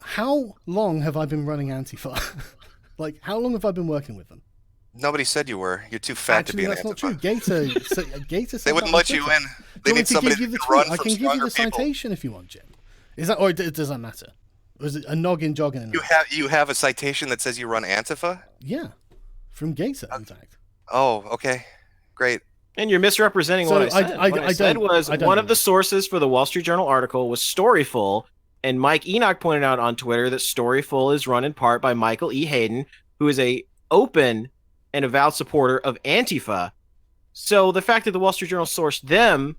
How long have I been running Antifa? Like, how long have I been working with them? Nobody said you were. You're too fat to be an that's Antifa. not true. Gator they wouldn't let you in. They need somebody to run I from can give you the people. citation if you want, Jim. Is that, or does that matter? Or is it a noggin jogging? You have a citation that says you run Antifa? Yeah, from Gator, in fact. Oh, okay, great. And you're misrepresenting what I said. What I said was one of the sources for the Wall Street Journal article was Storyful, and Mike Enoch pointed out on Twitter that Storyful is run in part by Michael E. Hayden, who is a open and avowed supporter of Antifa. So the fact that the Wall Street Journal sourced them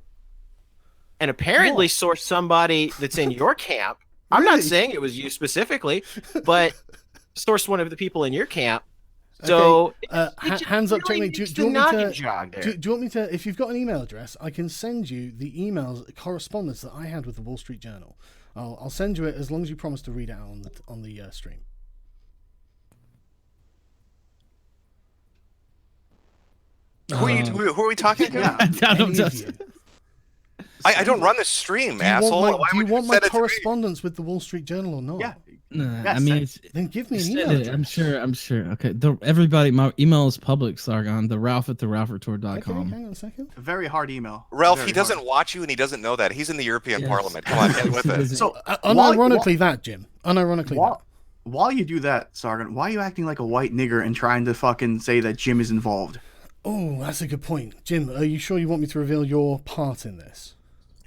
and apparently sourced somebody that's in your camp, I'm not saying it was you specifically, but sourced one of the people in your camp. So hands up, really checkmate. Do you want me to? If you've got an email address, I can send you the emails correspondence that I had with the Wall Street Journal. I'll send you it as long as you promise to read it out on the stream. Who are we talking to? I don't run the stream, asshole. Do you want my correspondence with the Wall Street Journal or not? Yeah. I mean, then give me an email address. I'm sure. Okay, everybody, my email is public, Sargon. The Ralph at theralphreport.com. Okay, hang on a second. A very hard email. Ralph, he doesn't watch you and he doesn't know that. He's in the European Parliament. Come on, get with it. So, unironically, Jim. Unironically, while you do that, Sargon, why are you acting like a white nigger and trying to fucking say that Jim is involved? Oh, that's a good point. Jim, are you sure you want me to reveal your part in this?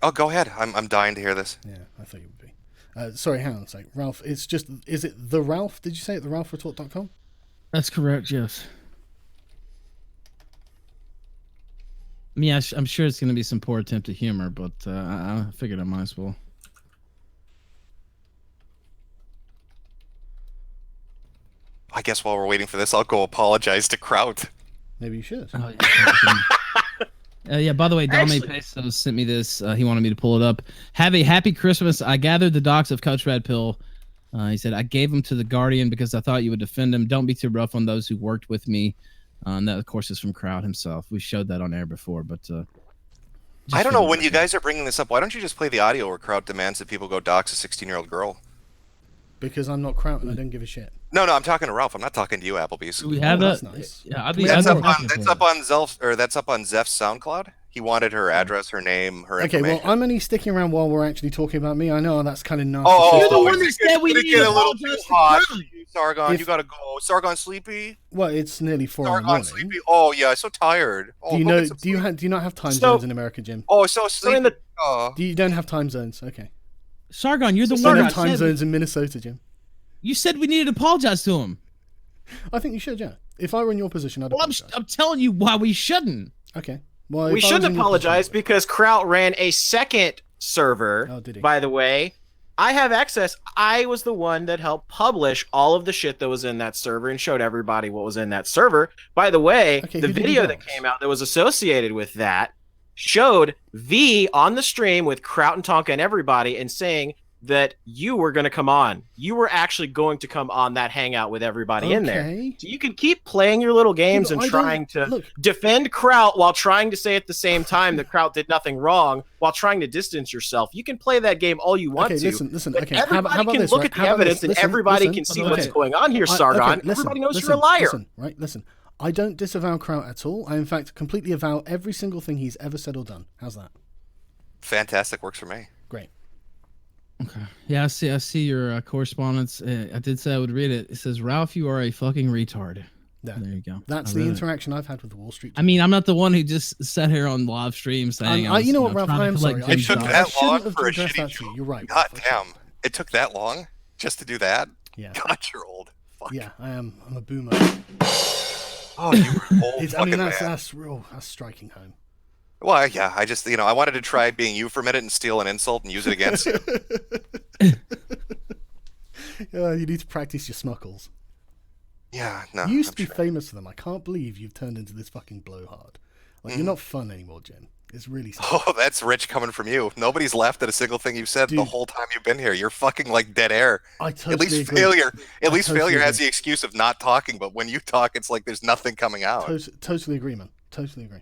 Oh, go ahead. I'm dying to hear this. Yeah, I thought you would be. Sorry, hang on a sec. Ralph, is it the Ralph? Did you say it, theralphreport.com? That's correct, yes. I mean, I'm sure it's going to be some poor attempt at humor, but I figured I might as well. I guess while we're waiting for this, I'll go apologize to Kraut. Maybe you should. Oh, yeah. By the way, Dame Peso sent me this. He wanted me to pull it up. Have a happy Christmas. I gathered the docs of Coach Red Pill. He said, I gave them to the Guardian because I thought you would defend him. Don't be too rough on those who worked with me. And that, of course, is from Crowd himself. We showed that on air before, but... I don't know. When you guys are bringing this up, why don't you just play the audio where Kraut demands that people go dox a 16-year-old girl? Because I'm not Kraut and I don't give a shit. No, I'm talking to Ralph. I'm not talking to you, Applebee's. We have that. That's nice. Yeah, that's up on Zeph's SoundCloud. He wanted her address, her name, her information. Okay, well, I'm only sticking around while we're actually talking about me. I know that's kind of nasty. You're the one that said we need to get a little too hot. Sargon, you gotta go. Sargon sleepy? Well, it's nearly 4 in the morning. Sleepy? Oh yeah, so tired. Oh, do you not have time zones in America, Jim? Oh, so sleepy. You don't have time zones. Okay. Sargon, you're the one. You don't have time zones in Minnesota, Jim. You said we needed to apologize to him. I think you should, yeah. If I were in your position, I'd apologize. I'm telling you why we shouldn't. Okay. Well, we shouldn't apologize because Kraut ran a second server. Oh, did he? By the way, I have access. I was the one that helped publish all of the shit that was in that server and showed everybody what was in that server. By the way, the video that came out that was associated with that showed V on the stream with Kraut and Tonka and everybody and saying that you were going to come on. You were actually going to come on that hangout with everybody in there. So you can keep playing your little games and trying to defend Kraut while trying to say at the same time that Kraut did nothing wrong while trying to distance yourself. You can play that game all you want to. Listen. Okay, everybody can look at the evidence and everybody can see what's going on here, Sargon. Everybody knows you're a liar. Listen. I don't disavow Kraut at all. I, in fact, completely avow every single thing he's ever said or done. How's that? Fantastic. Works for me. Great. Okay. Yeah, I see your correspondence. I did say I would read it. It says, Ralph, you are a fucking retard. Yeah. There you go. That's the interaction I've had with the Wall Street Journal. I mean, I'm not the one who just sat here on live stream saying... you know what, Ralph, I am sorry. It took that long for a shitty show. You're right. God damn. It took that long just to do that? Yeah. God, you're old. Fuck. Yeah, I am. I'm a boomer. Oh, you were old fucking man. That's striking home. Well, yeah, I just, I wanted to try being you for a minute and steal an insult and use it against you. You need to practice your smuckles. Yeah, no. You used to be famous for them. I can't believe you've turned into this fucking blowhard. You're not fun anymore, Jen. It's really sad. Oh, that's rich coming from you. Nobody's laughed at a single thing you've said the whole time you've been here. You're fucking like dead air. I totally agree. At least failure has the excuse of not talking, but when you talk, it's like there's nothing coming out. Totally agree, man. Totally agree.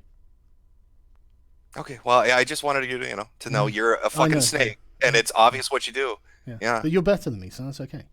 Okay, well, I just wanted you to know you're a fucking snake, and it's obvious what you do. Yeah. But you're better than me, so that's okay.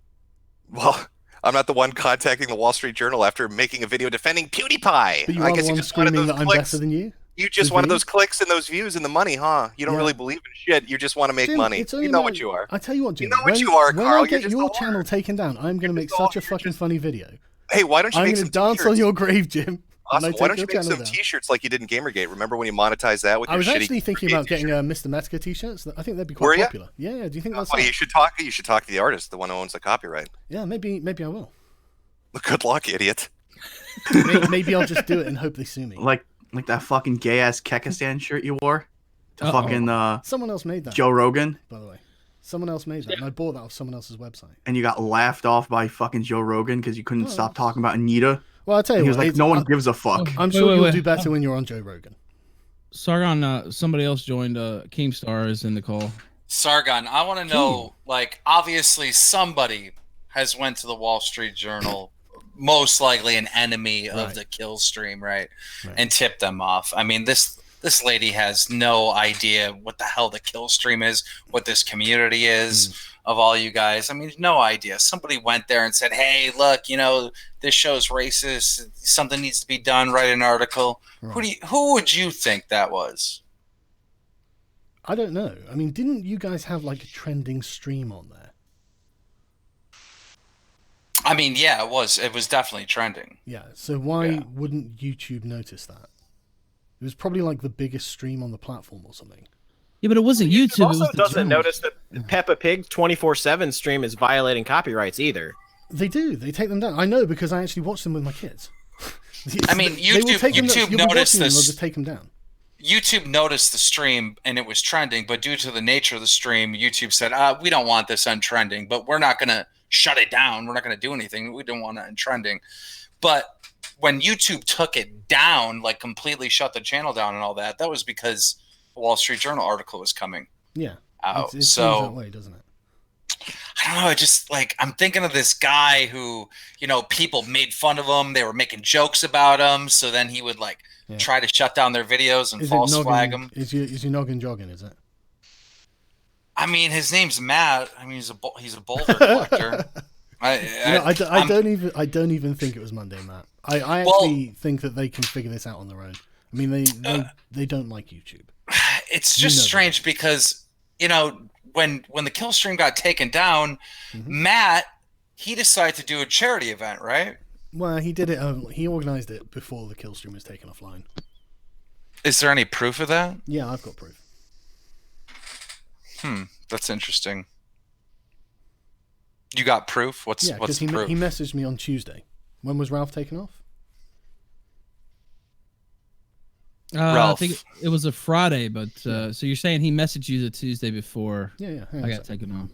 Well, I'm not the one contacting the Wall Street Journal after making a video defending PewDiePie. But you are the one screaming that I'm better than you? You just wanted those clicks and those views and the money, huh? You don't really believe in shit. You just want to make money. You know what you are. I tell you what, Jim. You know what you are, Carl. When I get your channel taken down, I'm going to make such a fucking funny video. Hey, why don't you make some t-shirts? I'm going to dance on your grave, Jim. Awesome. Why don't you make some t-shirts like you did in Gamergate? Remember when you monetized that with your shitty... I was actually thinking about getting Mr. Metka t-shirts. I think they'd be quite popular. Yeah. Do you think that's... You should talk to the artist, the one who owns the copyright. Yeah, maybe I will. Good luck, idiot. Maybe I'll just do it and hope they sue me. Like that fucking gay ass Kekistan shirt you wore. To fucking someone else made that. Joe Rogan. By the way, someone else made that, and I bought that off someone else's website. And you got laughed off by fucking Joe Rogan because you couldn't stop talking about Anita. Well, I'll tell you, he was like, no one gives a fuck. I'm sure you'll do better when you're on Joe Rogan. Sargon, somebody else joined. Keemstar is in the call. Sargon, I want to know, like, obviously somebody has went to the Wall Street Journal, most likely an enemy of the kill stream, right? And tipped them off. I mean, this lady has no idea what the hell the kill stream is, what this community is of all you guys. I mean, no idea. Somebody went there and said, hey, look, you know, this show's racist. Something needs to be done. Write an article. Right. Who would you think that was? I don't know. I mean, didn't you guys have like a trending stream on there? I mean, yeah, it was. It was definitely trending. Yeah. So why wouldn't YouTube notice that? It was probably like the biggest stream on the platform or something. Yeah, but it wasn't YouTube. It also doesn't notice that Peppa Pig 24/7 stream is violating copyrights either. They do. They take them down. I know because I actually watch them with my kids. I mean, YouTube noticed this. They'll just take them down. YouTube noticed the stream and it was trending, but due to the nature of the stream, YouTube said, we don't want this untrending, but we're not going to shut it down. We're not going to do anything. We don't want it untrending. But when YouTube took it down, like completely shut the channel down and all that, that was because the Wall Street Journal article was coming out. It seems that way, doesn't it? I don't know. I just I'm thinking of this guy who, you know, people made fun of him. They were making jokes about him. So then he would try to shut down their videos and false flag them. Is your noggin jogging? Is it? I mean, his name's Matt. I mean, he's a boulder collector. I don't even think it was Monday, Matt. I actually think that they can figure this out on their own. I mean, they don't like YouTube. It's just strange because, you know, when the kill stream got taken down, Matt, he decided to do a charity event, right? Well, he did it. He organized it before the kill stream was taken offline. Is there any proof of that? Yeah, I've got proof. That's interesting. You got proof? What's the proof? He messaged me on Tuesday. When was Ralph taken off? Ralph. I think it was a Friday, but so you're saying he messaged you the Tuesday before? Yeah. I got taken off.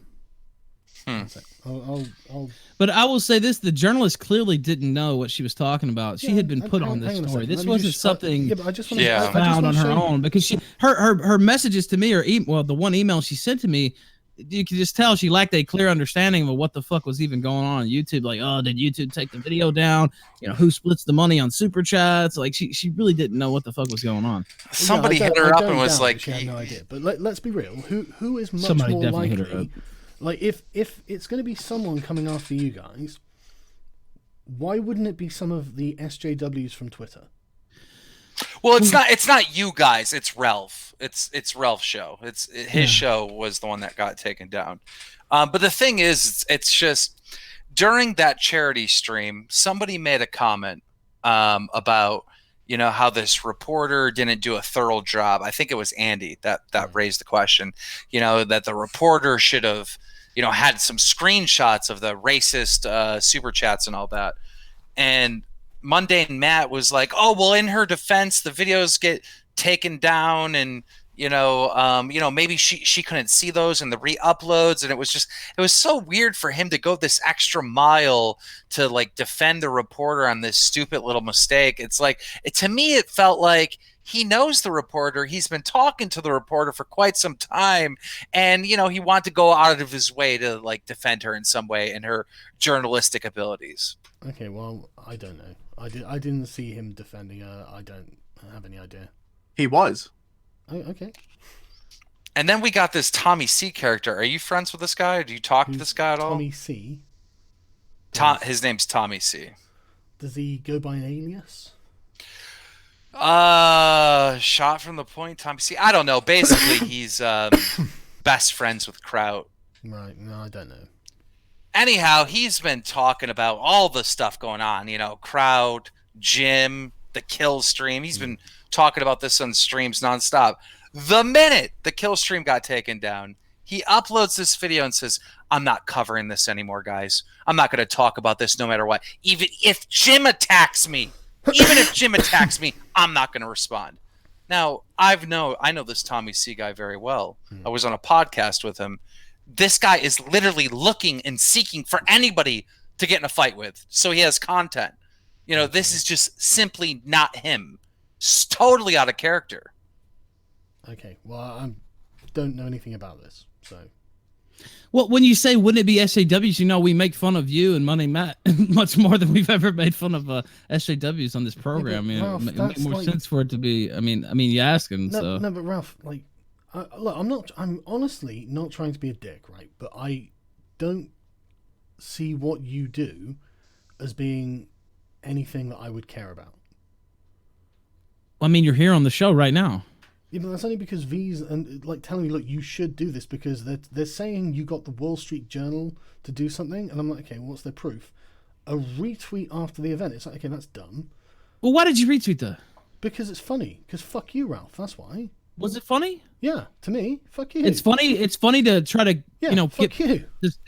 I'll... But I will say this: the journalist clearly didn't know what she was talking about. She had been put on this story. This wasn't something found on her own because her messages to me or the one email she sent to me, you can just tell she lacked a clear understanding of what the fuck was even going on YouTube. Like, oh, did YouTube take the video down? You know, who splits the money on super chats? Like, she really didn't know what the fuck was going on. Somebody hit her up and was like, she had no idea. But let's be real. Who is much more likely? Like, if it's going to be someone coming after you guys, why wouldn't it be some of the SJWs from Twitter? Well, it's not you guys. It's Ralph. It's Ralph's show. His show was the one that got taken down. But the thing is, it's just during that charity stream, somebody made a comment about, you know, how this reporter didn't do a thorough job. I think it was Andy that raised the question, you know, that the reporter should have, you know, had some screenshots of the racist super chats and all that. And Mundane Matt was like, oh, well, in her defense, the videos get taken down and, you know, maybe she couldn't see those in the re-uploads. And it was so weird for him to go this extra mile to like defend the reporter on this stupid little mistake. It's like, to me, it felt like he knows the reporter. He's been talking to the reporter for quite some time. And, you know, he wanted to go out of his way to like defend her in some way and her journalistic abilities. Okay, well, I don't know. I didn't see him defending her. I don't have any idea. He was. Oh, okay. And then we got this Tommy C character. Are you friends with this guy? Do you talk to this guy at all? Tommy C? His name's Tommy C. Does he go by an alias? Shot from the point, Tommy C. I don't know. Basically, he's best friends with Kraut. Right. No, I don't know. Anyhow, he's been talking about all the stuff going on, you know, Kraut, Jim, the kill stream. He's been talking about this on streams nonstop. The minute the kill stream got taken down, he uploads this video and says, I'm not covering this anymore, guys. I'm not going to talk about this no matter what. Even if Jim attacks me, I'm not going to respond. Now, I know this Tommy C guy very well. I was on a podcast with him. This guy is literally looking and seeking for anybody to get in a fight with. So he has content. You know, this is just simply not him. It's totally out of character. Okay, well, I don't know anything about this, so. Well, when you say wouldn't it be SJWs, you know, we make fun of you and Money Matt much more than we've ever made fun of SJWs on this program. Yeah, Ralph, it makes more sense for it to be. I mean, you ask him. No, so. No, but Ralph, like, look, I'm honestly not trying to be a dick, right? But I don't see what you do as being anything that I would care about. I mean, you're here on the show right now. Yeah, but that's only because V's and like telling me, look, you should do this because they're saying you got the Wall Street Journal to do something, and I'm like, okay, what's their proof? A retweet after the event. It's like, okay, that's dumb. Well, why did you retweet that? Because it's funny. Because fuck you, Ralph. That's why. Was it funny? Yeah, to me, fuck you. It's funny. It's funny to try to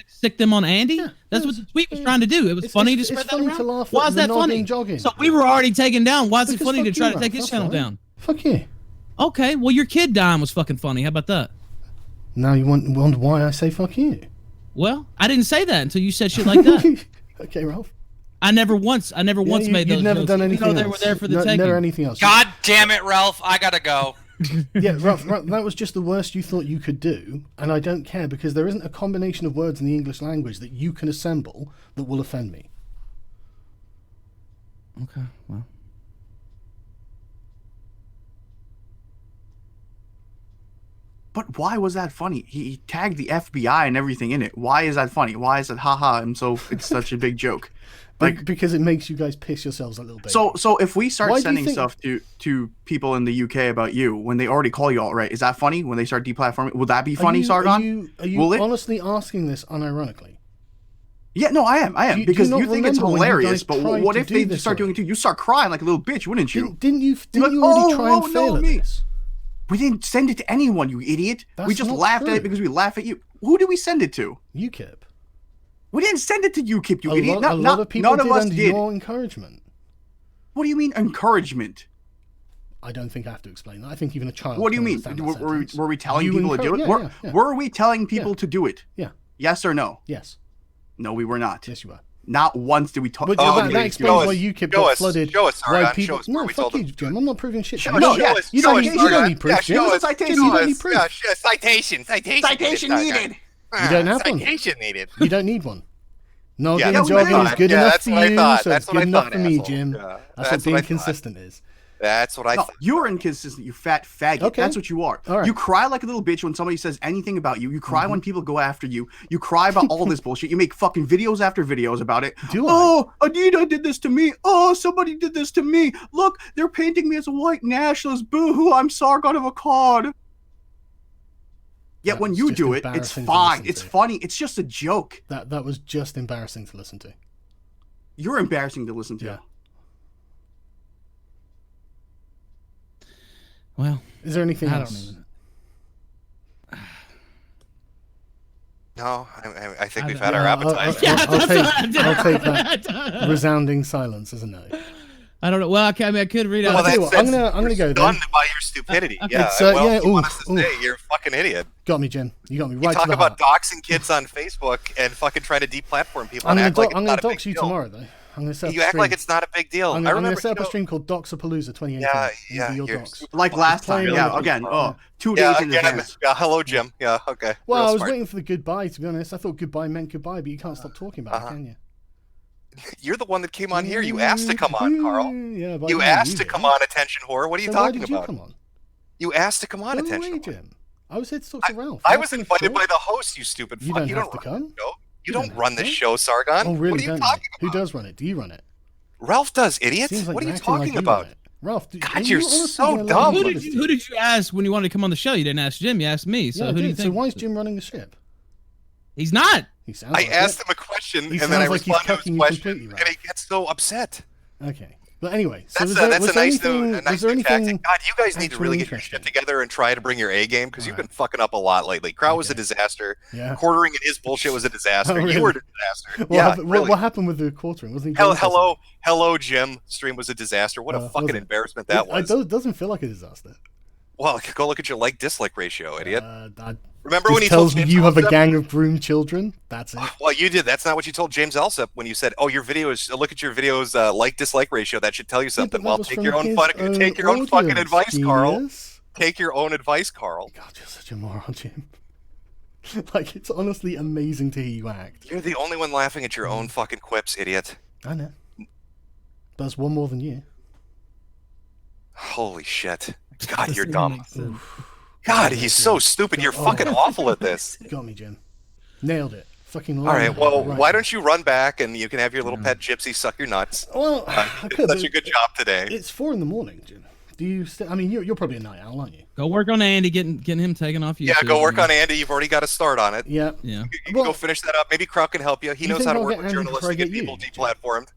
stick them on Andy. Yeah, that's what the tweet was trying to do. It was funny to spread that around. To laugh why is that funny? Jogging. So we were already taken down. Why is it funny to try to take his channel down? Fuck you. Okay, well, your kid dying was fucking funny. How about that? Now you wonder why I say fuck you. Well, I didn't say that until you said shit like that. Okay, Ralph. I never once made those. You've never done anything else. They were there for the taking. Never anything else. God damn it, Ralph! I gotta go. Yeah, Ralph, that was just the worst you thought you could do, and I don't care because there isn't a combination of words in the English language that you can assemble that will offend me. Okay, well. But why was that funny? He tagged the FBI and everything in it. Why is that funny? Why is it haha? It's such a big joke. Like because it makes you guys piss yourselves a little bit. So if we start sending stuff to people in the UK about you when they already call you alt-right, is that funny? When they start deplatforming, will that be funny, Sargon? Are you honestly asking this unironically? Yeah, no, I am because you think it's hilarious. But what if they start doing it too? You start crying like a little bitch, wouldn't you? Didn't you already try and fail at this? We didn't send it to anyone, you idiot. We just laughed at it because we laugh at you. Who did we send it to? UKIP. We didn't send it to UKIP, you idiot. A lot of people did under your encouragement. What do you mean encouragement? I don't think I have to explain that. I think even a child. What do you mean? Were we telling people to do it? Were we telling people to do it? Yeah. Yes or no? Yes. No, we were not. Yes, you were. Not once did we talk. But that explains why UKIP got flooded. Show us, why people? No, fuck you, Jim. I'm not proving shit. You don't need proof, Jim. Citation needed. You don't have one. Citation needed. You don't need one. No, jogging is good enough for you, so it's good enough for me, Jim. That's what being consistent is. That's what I thought. You're inconsistent, you fat faggot. Okay. That's what you are. Right. You cry like a little bitch when somebody says anything about you. You cry when people go after you. You cry about all this bullshit. You make fucking videos after videos about it. Oh, Anita did this to me. Oh, somebody did this to me. Look, they're painting me as a white nationalist. Boo-hoo, I'm Sargon of Akkad. Yet when you do it, it's fine. It's funny. It's just a joke. That was just embarrassing to listen to. You're embarrassing to listen to. Yeah. Well, is there anything else? No, I think we've had our appetite. I'll take that resounding silence as a no. I don't know. Well, okay, I mean, I could read out. I'm gonna go. Stunned by your stupidity. Okay. Yeah. So, well, you want us to say you're a fucking idiot. Got me, Jim. You got me right. You talk about doxing kids on Facebook and fucking trying to deplatform people. I'm gonna dox you tomorrow, though. I'm gonna set you act like it's not a big deal. I'm gonna set up a stream called Doxapalooza 2018. Yeah. Your docs. Like last time. Yeah. Again. 2 days in advance. Yeah. Hello, Jim. Yeah. Okay. Well, I was waiting for the goodbye. To be honest, I thought goodbye meant goodbye, but you can't stop talking about it, can you? You're the one that came on here. You asked to come on, Carl. Yeah, you asked to come on, attention whore. What are you talking about? You come on? You asked to come on, attention whore. Jim. I was here to talk to Ralph. I was invited by the host, you stupid fuck. You don't have to come. You don't run this show, Sargon. Oh, really? What are you talking about? Who does run it? Do you run it? Ralph does, idiot. What are you talking about? Ralph, God, you're so dumb. Who did you ask when you wanted to come on the show? You didn't ask Jim. You asked me. So who do you think? So why is Jim running the ship? He's not. I asked him a question, and then I responded to his question, and he gets so upset. Okay. But anyway, so that's a nice new tactic. God, you guys need to really get your shit together and try to bring your A game, because you've been fucking up a lot lately. Kraut was a disaster. Yeah. Quartering and his bullshit was a disaster. Really? You were a disaster. What happened with the quartering? Wasn't he? Hello, Jim. Stream was a disaster. What a fucking embarrassment that was. It doesn't feel like a disaster. Well, go look at your like-dislike ratio, idiot. Remember this when he tells told me James you have a Alsop? gang of groomed children? That's it. Well, you did. That's not what you told James Alsop when you said, "Oh, your videos. Look at your videos like-dislike ratio. That should tell you something." Well, take your own fucking advice, Carl. Take your own advice, Carl. God, you're such a moron, Jim. Like, it's honestly amazing to hear you act. You're the only one laughing at your own fucking quips, idiot. I know. But that's one more than you. Holy shit. God, you're dumb. God, he's so stupid. You're fucking awful at this. Got me, Jim. Nailed it. Fucking all right, well, why don't you run back and you can have your little pet gypsy suck your nuts? Well, I could. Such a good job today. It's 4 a.m, Jim. Do you I mean, you're probably a night owl, aren't you? Go work on Andy, getting him taken off YouTube. Yeah, go work on Andy. You've already got a start on it. Yeah. You can go finish that up. Maybe Kraut can help you. He knows how to work with journalists to get people deplatformed.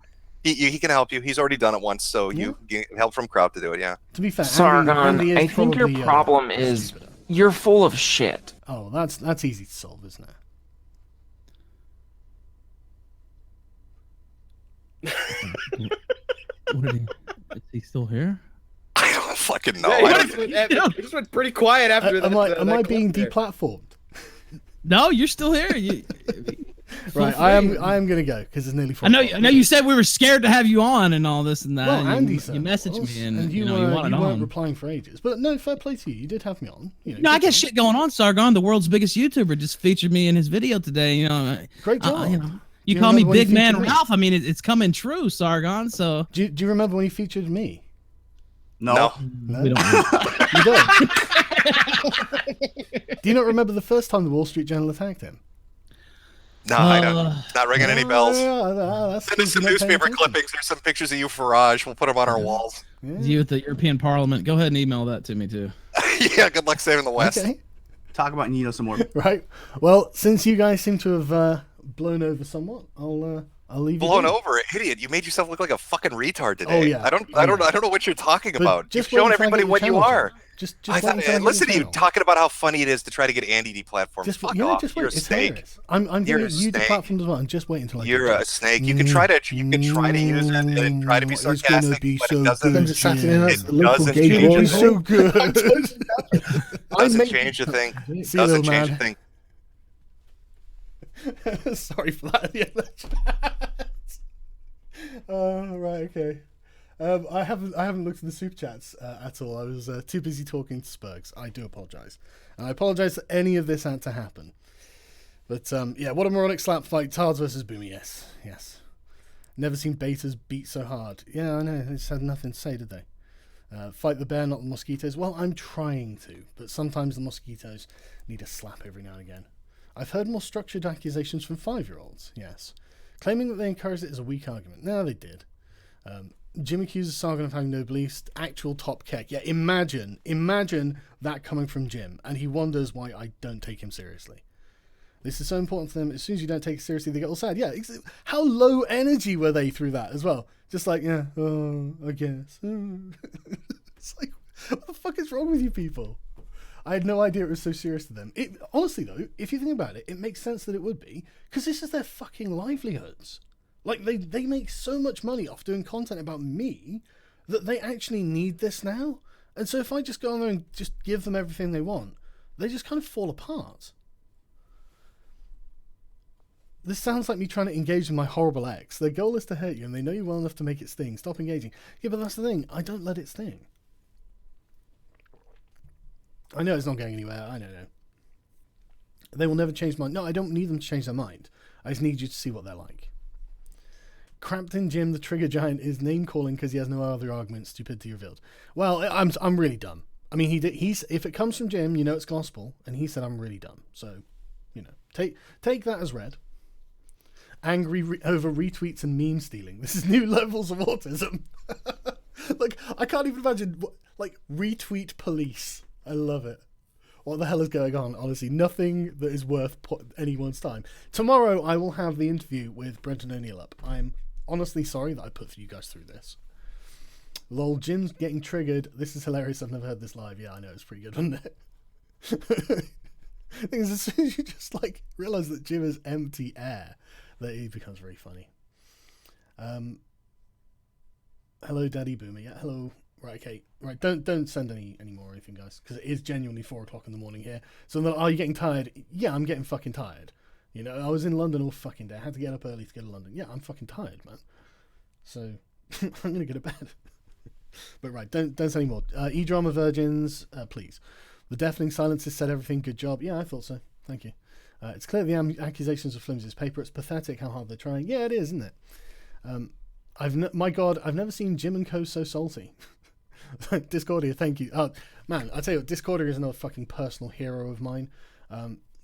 He can help you. He's already done it once, so you get help from Kraut to do it, yeah. To be fair, Sargon, I think your problem is you're full of shit. Oh, that's easy to solve, isn't it? Is he still here? I don't fucking know. He just went pretty quiet after that. Am I being deplatformed? No, you're still here. Right, I am gonna go because it's nearly 4. I know you said we were scared to have you on and all this and that. Well, and Andy you said, messaged me and you weren't replying for ages. But no, fair play to you. You did have me on. No, I got shit going on. Sargon, the world's biggest YouTuber, just featured me in his video today. Great job. You call me Big Man Ralph. I mean, it's coming true, Sargon. So do you remember when he featured me? No. We don't. You don't. Do you not remember the first time the Wall Street Journal attacked him? No, I don't. Not ringing any bells. Send us some newspaper clippings. There's some pictures of you, Farage. We'll put them on our walls. Yeah. You at the European Parliament. Go ahead and email that to me too. Yeah, good luck saving the West. Okay. Talk about Nino some more. Right. Well, since you guys seem to have blown over somewhat, I'll leave you. Blown over, idiot! You made yourself look like a fucking retard today. Oh yeah. I don't know what you're talking about. You've shown everybody what you are. Just listen to you talking about how funny it is to try to get Andy deplatformed. Fuck off. Just You're wait. a snake. I'm getting you deplatformed as well. And just wait until I. You're a snake. You can try to use it and try to be sarcastic, but it doesn't. It doesn't change a so good. Doesn't change a thing. Doesn't change a thing. Sorry for that. Yeah, right, okay. I haven't looked at the super chats at all. I was too busy talking to Spurgs. I do apologize. And I apologize that any of this had to happen. But yeah, what a moronic slap fight. Tards versus Boomy. Yes. Never seen betas beat so hard. Yeah, I know. They just had nothing to say, did they? Fight the bear, not the mosquitoes. Well, I'm trying to, but sometimes the mosquitoes need a slap every now and again. I've heard more structured accusations from 5-year-olds, yes. Claiming that they encouraged it is a weak argument. No, they did. Jim accuses Sargon of having no beliefs. Actual top keck. Yeah, imagine that coming from Jim, and he wonders why I don't take him seriously. This is so important to them. As soon as you don't take it seriously, they get all sad. Yeah, how low energy were they through that as well? Just like, yeah, I guess. It's like, what the fuck is wrong with you people? I had no idea it was so serious to them. Honestly, though, if you think about it, it makes sense that it would be, because this is their fucking livelihoods. Like, they make so much money off doing content about me that they actually need this now. And so if I just go on there and just give them everything they want, they just kind of fall apart. This sounds like me trying to engage with my horrible ex. Their goal is to hurt you, and they know you well enough to make it sting. Stop engaging. Yeah, but that's the thing. I don't let it sting. I know it's not going anywhere. I don't know. They will never change my... No, I don't need them to change their mind. I just need you to see what they're like. Crampton Jim, the trigger giant, is name-calling because he has no other arguments. Stupidity revealed. Well, I'm really dumb. I mean, he's if it comes from Jim, you know it's gospel, and he said I'm really dumb. So, take that as read. Angry over retweets and meme stealing. This is new levels of autism. Like, I can't even imagine, retweet police. I love it. What the hell is going on? Honestly, nothing that is worth anyone's time. Tomorrow, I will have the interview with Brendan O'Neill up. I'm honestly sorry that I put you guys through this. Lol, Jim's getting triggered. This is hilarious. I've never heard this live. Yeah, I know. It's pretty good, wasn't it? Thing is, as soon as you just like realize that Jim is empty air, that he becomes very funny. Hello, Daddy Boomer. Yeah, hello. Right, okay. Right, don't send any more or anything, guys, because it is genuinely 4 o'clock in the morning here. So, are you getting tired? Yeah, I'm getting fucking tired. You know, I was in London all fucking day. I had to get up early to go to London. Yeah, I'm fucking tired, man. So, I'm gonna go to bed. But right, don't say any more. E-drama virgins, please. The deafening silences said everything. Good job. Yeah, I thought so. Thank you. It's clear the accusations are flimsy as paper. It's pathetic how hard they're trying. Yeah, it is, isn't it? My God, I've never seen Jim and Co so salty. Discordia, thank you. Man, I tell you what, Discordia is another fucking personal hero of mine.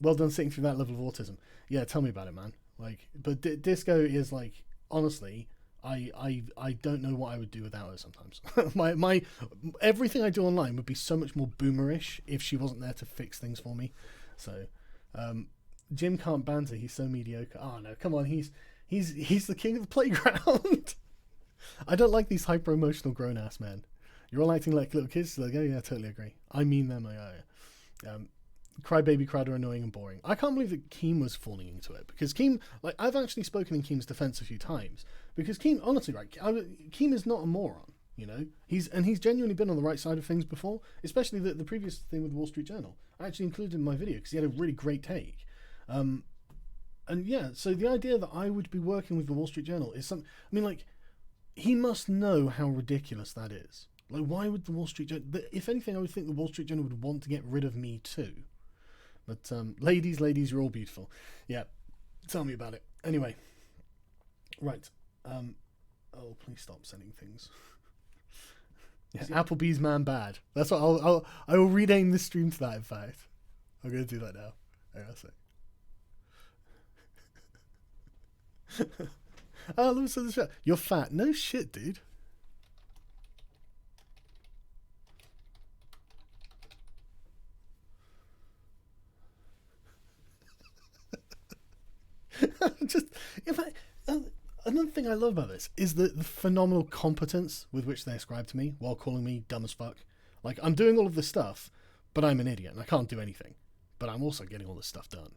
Well done sitting through that level of autism. Yeah, tell me about it, man. Like, but Disco is like, honestly, I don't know what I would do without her sometimes. my everything I do online would be so much more boomerish if she wasn't there to fix things for me. So, Jim can't banter. He's so mediocre. Oh no, come on. He's the king of the playground. I don't like these hyper emotional grown ass men. You're all acting like little kids. Like, oh yeah, I totally agree. I mean them. Crybaby Crowd are annoying and boring. I can't believe that Keem was falling into it, because Keem, like, I've actually spoken in Keem's defense a few times, because Keem, honestly, right, Keem is not a moron, you know. He's genuinely been on the right side of things before, especially the previous thing with the Wall Street Journal. I actually included in my video because he had a really great take. And yeah, so the idea that I would be working with the Wall Street Journal is something, I mean, like, he must know how ridiculous that is. Like, why would the Wall Street Journal... If anything, I would think the Wall Street Journal would want to get rid of me too. But, ladies, you're all beautiful. Yeah, tell me about it. Anyway. Right. Oh, please stop sending things. Yeah, Applebees Man Bad. That's what I will rename this stream to that, in fact. I'm going to do that now. Hang on a sec. Oh, let me say this. You're fat. No shit, dude. Another thing I love about this is the phenomenal competence with which they ascribe to me while calling me dumb as fuck. Like, I'm doing all of this stuff, but I'm an idiot and I can't do anything. But I'm also getting all this stuff done.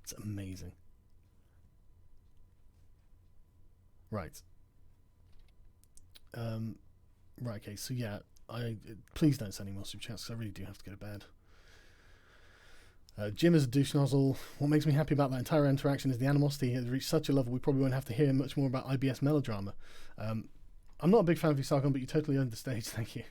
It's amazing. Right. Right, okay, so yeah, please don't send any more super chats because I really do have to go to bed. Jim is a douche nozzle. What makes me happy about that entire interaction is the animosity. He has reached such a level we probably won't have to hear much more about IBS melodrama. I'm not a big fan of you, Sargon, but you totally owned the stage. Thank you.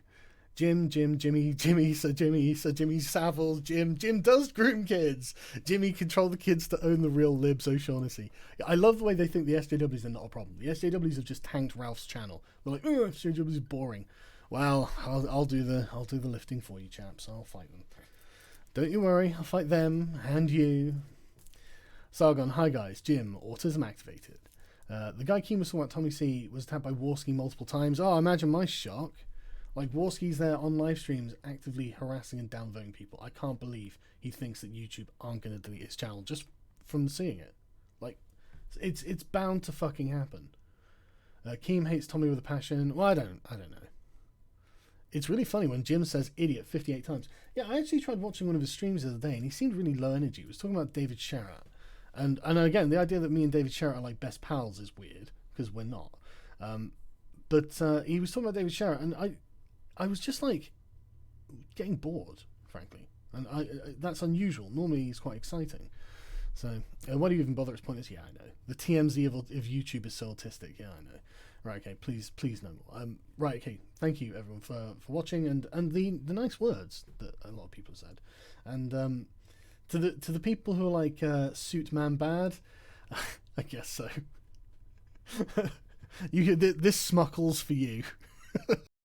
Jimmy, Sir Jimmy Savile, Jim does groom kids. Jimmy control the kids to own the real libs, O'Shaughnessy. I love the way they think the SJWs are not a problem. The SJWs have just tanked Ralph's channel. They're like, oh, SJWs is boring. Well, I'll do the lifting for you, chaps. I'll fight them. Don't you worry, I'll fight them and you. Sargon, hi guys, Jim, autism activated. The guy Keem was talking about, Tommy C, was attacked by Warski multiple times. Oh, imagine my shock. Like, Warski's there on live streams actively harassing and downvoting people. I can't believe he thinks that YouTube aren't going to delete his channel just from seeing it. Like, it's bound to fucking happen. Keem hates Tommy with a passion. Well, I don't know. It's really funny when Jim says idiot 58 times. Yeah, I actually tried watching one of his streams the other day and he seemed really low energy. He was talking about David Sherratt. And again, the idea that me and David Sherratt are like best pals is weird, because we're not. But he was talking about David Sherratt and I was just like getting bored, frankly. And that's unusual. Normally he's quite exciting. So, why do you even bother? It's pointless. Yeah, I know. The TMZ of YouTube is so autistic. Yeah, I know. Right, okay, please no more. Right, okay, thank you everyone for watching and the nice words that a lot of people have said. And to the people who are like Suit Man Bad, I guess so. This smuckles for you.